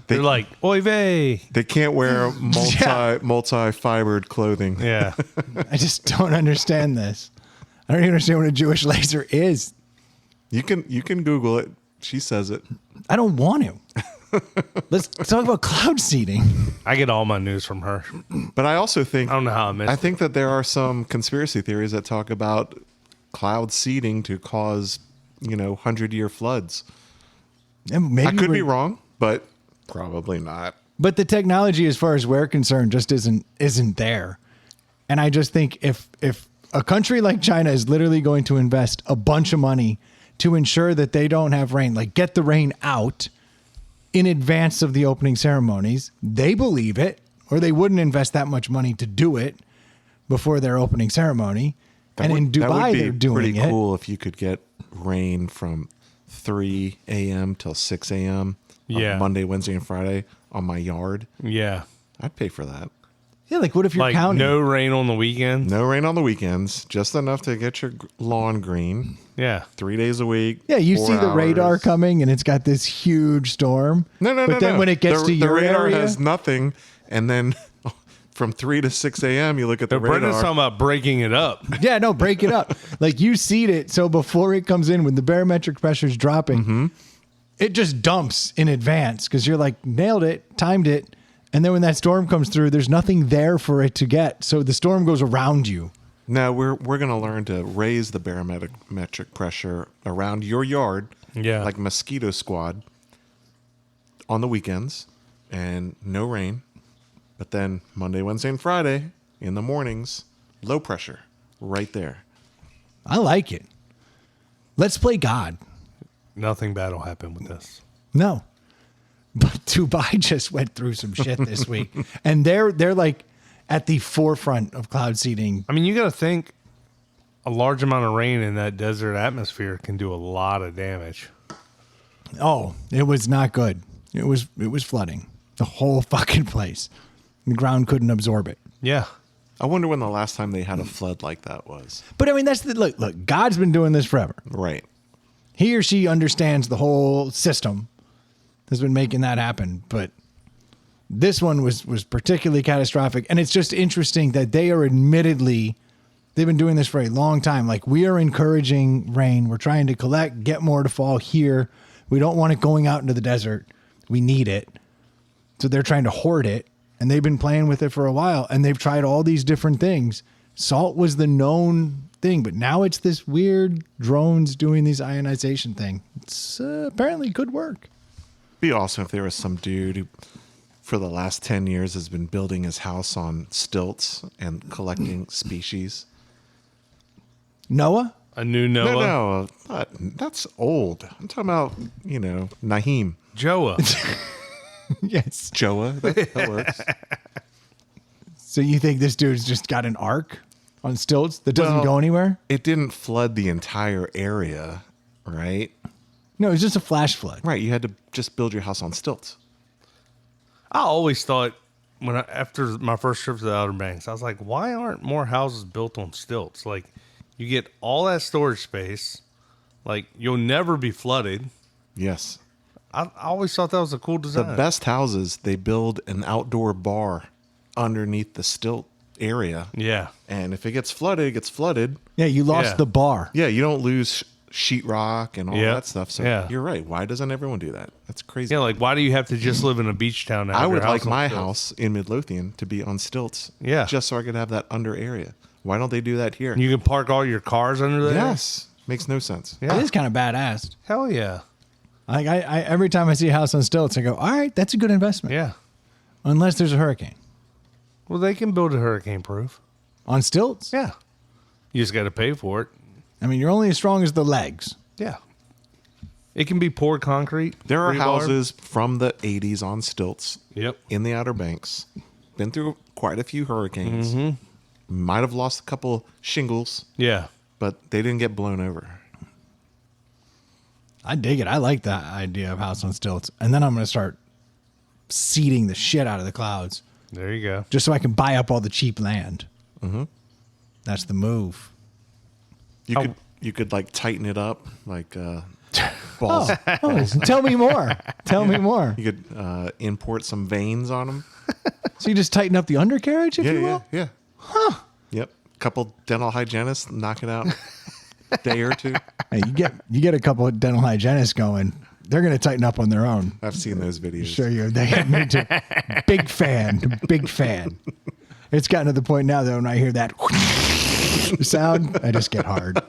They're like, oy vey. They can't wear multi-fibered clothing. Yeah. I just don't understand this. I don't even understand what a Jewish laser is. You can Google it. She says it. I don't want to. Let's talk about cloud seeding. I get all my news from her. But I also think I don't know how I missed I it. think that there are some conspiracy theories that talk about cloud seeding to cause, 100-year floods. And maybe I could be wrong, but probably not. But the technology, as far as we're concerned, just isn't there. And I just think if a country like China is literally going to invest a bunch of money to ensure that they don't have rain, like get the rain out in advance of the opening ceremonies, they believe it, or they wouldn't invest that much money to do it before their opening ceremony. In Dubai, they're doing pretty it. cool if you could get rain from 3 a.m. till 6 a.m. Yeah. on Monday, Wednesday, and Friday on my yard. Yeah. I'd pay for that. Yeah, like what if you're Like counting? no rain on the weekend. No rain on the weekends, just enough to get your lawn green. Yeah. 3 days a week. Yeah, you 4 see the radar hours. coming, and it's got this huge storm. No. But then when it gets to your the radar area, has nothing, and then from 3 to 6 a.m. you look at the Brendan's radar. talking about breaking it up. yeah, no, break it up. Like you seed it, so before it comes in, when the barometric pressure's dropping, it just dumps in advance because you're like nailed it, timed it, and then when that storm comes through, there's nothing there for it to get. So the storm goes around you. No, we're going to learn to raise the barometric pressure around your yard, Yeah. like mosquito squad, on the weekends, and no rain. But then Monday, Wednesday, and Friday in the mornings, low pressure, right there. I like it. Let's play God. Nothing bad will happen with this. No. But Dubai just went through some shit this week. And they're like at the forefront of cloud seeding. I mean, you got to think a large amount of rain in that desert atmosphere can do a lot of damage. Oh, it was not good. It was flooding the whole fucking place. The ground couldn't absorb it. Yeah. I wonder when the last time they had a flood like that was. But I mean, that's the look, God's been doing this forever. Right. He or she understands the whole system, has been making that happen. But this one was particularly catastrophic. And it's just interesting that they are they've been doing this for a long time. Like, we are encouraging rain. We're trying to get more to fall here. We don't want it going out into the desert. We need it. So they're trying to hoard it. And they've been playing with it for a while. And they've tried all these different things. Salt was the known thing, but now it's this weird drones doing these ionization thing. It's apparently good work. Be awesome if there was some dude who, for the last 10 years, has been building his house on stilts and collecting species. Noah? A new Noah. No, that's old. I'm talking about, Naheem. Joah. Yes. Joah, that works. So you think this dude's just got an ark on stilts that doesn't go anywhere? It didn't flood the entire area, right? No, it's just a flash flood. Right, you had to just build your house on stilts. I always thought after my first trip to the Outer Banks, I was like, why aren't more houses built on stilts? Like, You get all that storage space. Like, you'll never be flooded. Yes. I always thought that was a cool The design. best houses, they build an outdoor bar underneath the stilt area. Yeah. And if it gets flooded, it gets flooded. Yeah, you lost Yeah. the bar. Yeah, you don't lose sheetrock and all Yeah. that stuff. So Yeah. you're right. Why doesn't everyone do that? That's crazy. Yeah, like, why do you have to just live in a beach town now? I Your would like on my stilts? house in Midlothian to be on stilts. Yeah. Just so I could have that under area. Why don't they do that here? You can park all your cars under there? Yes. Makes no sense. Yeah. It is kind of badass. Hell yeah. Like I every time I see a house on stilts, I go, all right, that's a good investment. Yeah. Unless there's a hurricane. Well, they can build it hurricane proof. On stilts? Yeah. You just got to pay for it. I mean, you're only as strong as the legs. Yeah. It can be poured concrete. There are rebar. houses from the 80s on stilts Yep. in the Outer Banks. Been through quite a few hurricanes. Mm-hmm. Might have lost a couple shingles, Yeah. but they didn't get blown over. I dig it. I like that idea of house on stilts. And then I'm going to start seeding the shit out of the clouds There you go. just so I can buy up all the cheap land. Mm-hmm. That's the move. You could like tighten it up like balls. Oh, tell me more. Tell me more. You could import some veins on them. So you just tighten up the undercarriage, if Yeah, you yeah, will? yeah. Huh. Yep. Couple dental hygienists knock it out. Day or two. Hey, you get a couple of dental hygienists going. They're going to tighten up on their own. I've seen those videos. Sure you. They me too. Big fan. Big fan. It's gotten to the point now that when I hear that sound, I just get hard.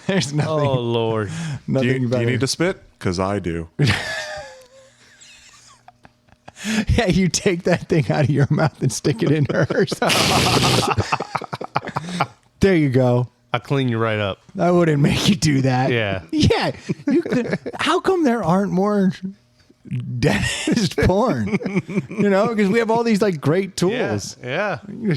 There's nothing. Oh, Lord. Nothing Do about you need it. to spit? Because I do. Yeah, you take that thing out of your mouth and stick it in hers. There you go. I clean you right up. I wouldn't make you do that. Yeah. Yeah. You could, how come there aren't more dentist porn? You know, because we have all these like great tools. Yeah. You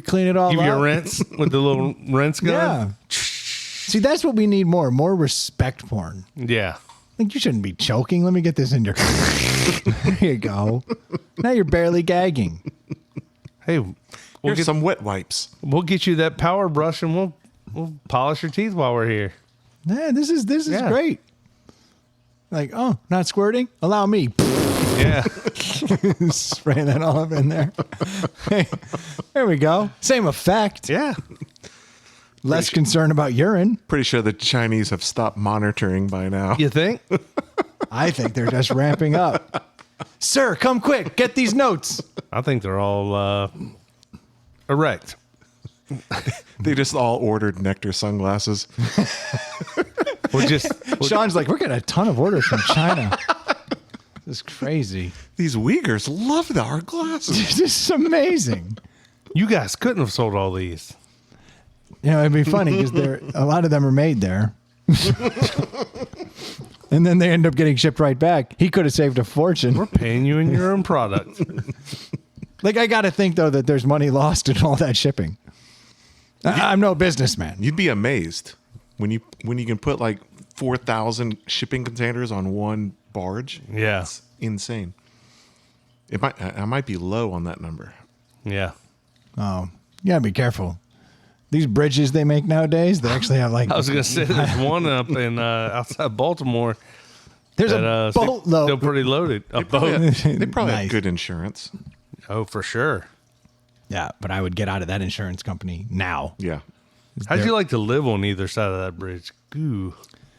clean it all Give up. you a rinse with the little rinse gun. Yeah. See, that's what we need more respect porn. Yeah. Like, you shouldn't be choking. Let me get this in your. There you go. Now you're barely gagging. Hey, we'll Here's get some wet wipes. we'll get you that power brush and we'll polish your teeth while we're here. Yeah, this is Yeah. great. Like, oh, not squirting? Allow me. Yeah. Spray that all up in there. Hey, there we go. Same effect. Yeah. Less concern about urine. Pretty sure the Chinese have stopped monitoring by now. You think? I think they're just ramping up. Sir, come quick. Get these notes. I think they're all erect. They just all ordered Nectar sunglasses. We'll just Sean's like, we're getting a ton of orders from China. This is crazy. These Uyghurs love our glasses. This is amazing. you guys couldn't have sold all these. You know, it'd be funny because a lot of them are made there. And then they end up getting shipped right back. He could have saved a fortune. We're paying you in your own product. Like, I got to think, though, that there's money lost in all that shipping. I'm no businessman. You'd be amazed when you can put like 4,000 shipping containers on one barge. Yeah. It's insane. I might be low on that number. Yeah. Oh, you got to be careful. These bridges they make nowadays, they actually have like... I was gonna say there's one up in outside Baltimore. There's that, a boatload. Still pretty loaded. A They boat. probably Nice. have good insurance. Oh, for sure. Yeah, but I would get out of that insurance company now. Yeah. How'd you like to live on either side of that bridge? Ooh.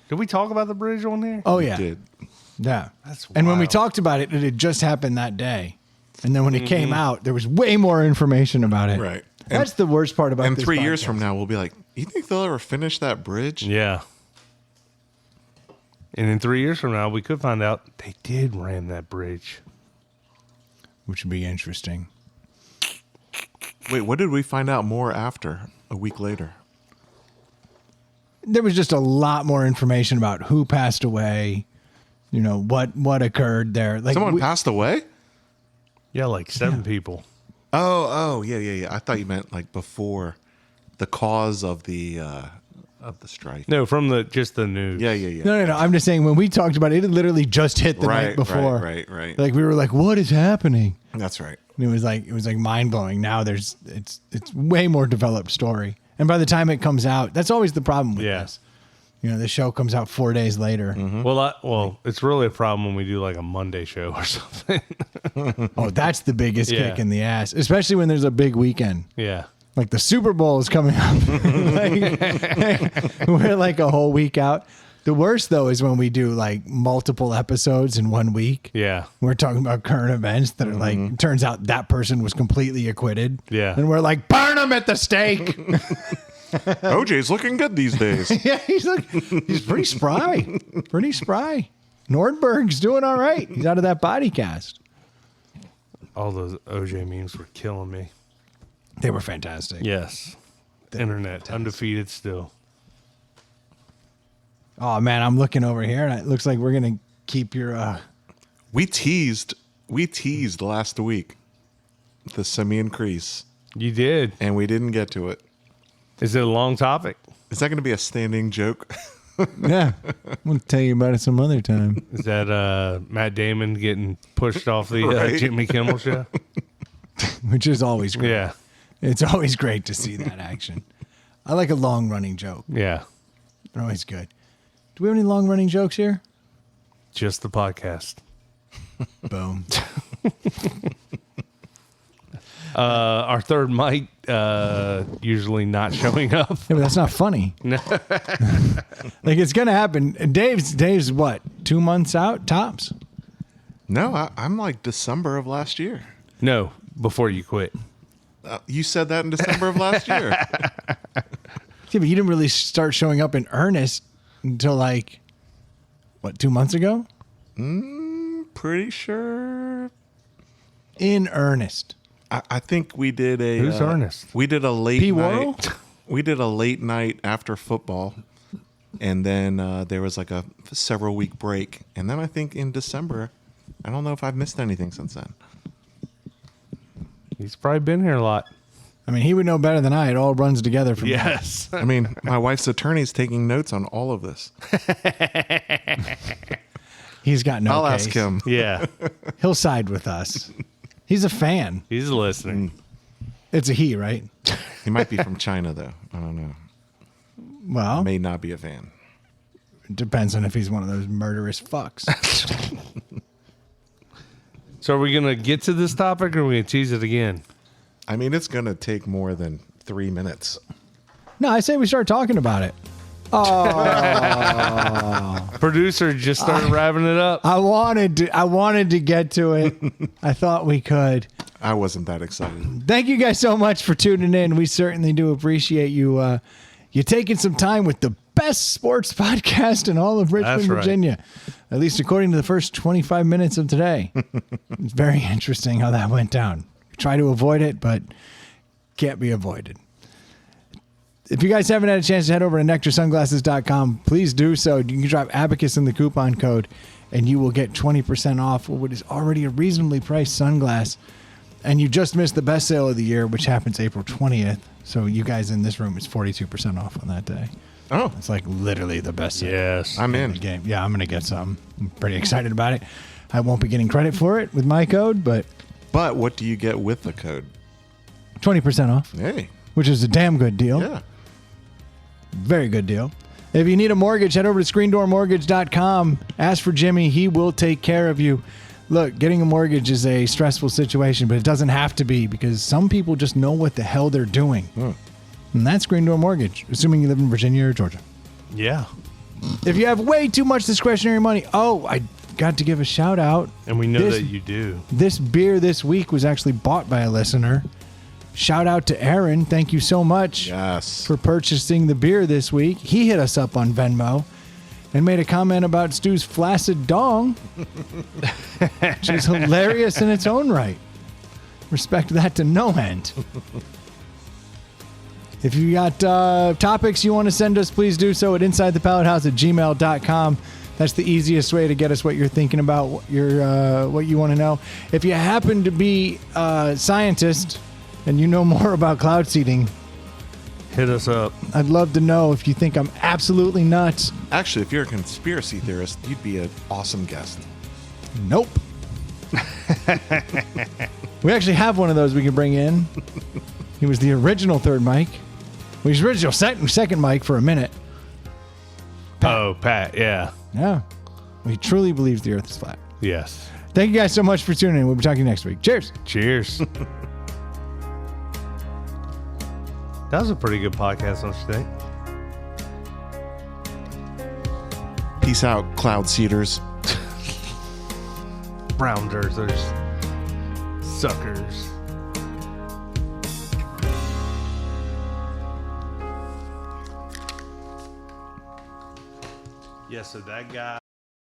Did we talk about the bridge on there? Oh, yeah. Did. Yeah. That's And when we wild. talked about it, it had just happened that day. And then when it came out, there was way more information about it. Right. That's the worst part about And this 3 years podcast. from now, we'll be like, you think they'll ever finish that bridge? Yeah. And in 3 years from now, we could find out they did ram that bridge. Which would be interesting. Wait, what did we find out more after a week later? There was just a lot more information about who passed away, you know, what occurred there. Like Someone passed away? Yeah, like 7 people. Oh, yeah. I thought you meant like before the cause of the of the strife. No, from the news. Yeah. No. I'm just saying when we talked about it, it had literally just hit the night before. Right. Like we were like, what is happening? That's right. And it was like mind blowing. Now it's way more developed story. And by the time it comes out, that's always the problem with this. You know, the show comes out 4 days later. Mm-hmm. Well, it's really a problem when we do like a Monday show or something. Oh, that's the biggest kick in the ass, especially when there's a big weekend. Yeah. Like the Super Bowl is coming up. We're like a whole week out. The worst though is when we do like multiple episodes in 1 week. Yeah. We're talking about current events that are like, turns out that person was completely acquitted. Yeah. And we're like, burn him at the stake. OJ's looking good these days. Yeah, he's pretty spry. Pretty spry. Nordberg's doing all right. He's out of that body cast. All those OJ memes were killing me. They were fantastic. Yes. Internet, undefeated still. Oh man, I'm looking over here and it looks like we're gonna keep your We teased last week the Simeon Crease, You did. and we didn't get to it. Is it a long topic? Is that going to be a standing joke? yeah. I'm gonna tell you about it some other time. Is that Matt Damon getting pushed off the Right. Jimmy Kimmel show? Which is always great. Yeah. It's always great to see that action. I like a long running joke. Yeah. They're always good. Do we have any long running jokes here? Just the podcast. Boom. Our third mic usually not showing up. Yeah, but that's not funny. No. Like it's gonna happen. And Dave's what? 2 months out tops. No, I'm like December of last year. No, before you quit. You said that in December of last year. Yeah, but you didn't really start showing up in earnest until like what? 2 months ago. Pretty sure. In earnest. I think we did a. Who's Ernest? We did a late P. night. Worrell? We did a late night after football, and then there was like a several week break, and then I think in December, I don't know if I've missed anything since then. He's probably been here a lot. I mean, he would know better than I. It all runs together for me. Yes. I mean, my wife's attorney's taking notes on all of this. He's got no I'll case. ask him. Yeah. He'll side with us. He's a fan. He's listening. It's a he, right? He might be from China, though. I don't know. Well, May not be a fan. it depends on if he's one of those murderous fucks. So are we going to get to this topic or are we going to tease it again? I mean, it's going to take more than 3 minutes. No, I say we start talking about it. Producer just started wrapping it up. I wanted to get to it. I thought we could. I wasn't that excited. Thank you guys so much for tuning in. We certainly do appreciate you you taking some time with the best sports podcast in all of Richmond, That's right. Virginia. At least according to the first 25 minutes of today. It's very interesting how that went down. Try to avoid it, but can't be avoided. If you guys haven't had a chance to head over to nectarsunglasses.com, please do so. You can drop Abacus in the coupon code, and you will get 20% off what is already a reasonably priced sunglass. And you just missed the best sale of the year, which happens April 20th. So you guys in this room is 42% off on that day. Oh, It's like literally the best sale Yes. I'm in in. the game. Yeah, I'm going to get some. I'm pretty excited about it. I won't be getting credit for it with my code, but But what do you get with the code? 20% off, Hey, which is a damn good deal. yeah. Very good deal. If you need a mortgage, head over to screendoormortgage.com. Ask for Jimmy. He will take care of you. Look, getting a mortgage is a stressful situation, but it doesn't have to be because some people just know what the hell they're doing. And that's Screen Door Mortgage, assuming you live in Virginia or Georgia. Yeah. If you have way too much discretionary money, I got to give a shout out. And we know This- that you do. This beer this week was actually bought by a listener. Shout out to Aaron. Thank you so much Yes. for purchasing the beer this week. He hit us up on Venmo and made a comment about Stu's flaccid dong, which is hilarious in its own right. Respect that to no end. If you got topics you want to send us, please do so at insidethepallethouse@gmail.com. That's the easiest way to get us what you're thinking about, what you want to know. If you happen to be a scientist and you know more about cloud seeding, Hit us up. I'd love to know if you think I'm absolutely nuts. Actually, if you're a conspiracy theorist, you'd be an awesome guest. Nope. We actually have one of those we can bring in. He was the original third mic. Well, he's original second mic for a minute. Pat, yeah. Yeah. He truly believes the earth is flat. Yes. Thank you guys so much for tuning in. We'll be talking next week. Cheers. Cheers. That was a pretty good podcast, don't you think? Peace out, cloud seeders. Brown dirters. Suckers. Yeah, so that guy.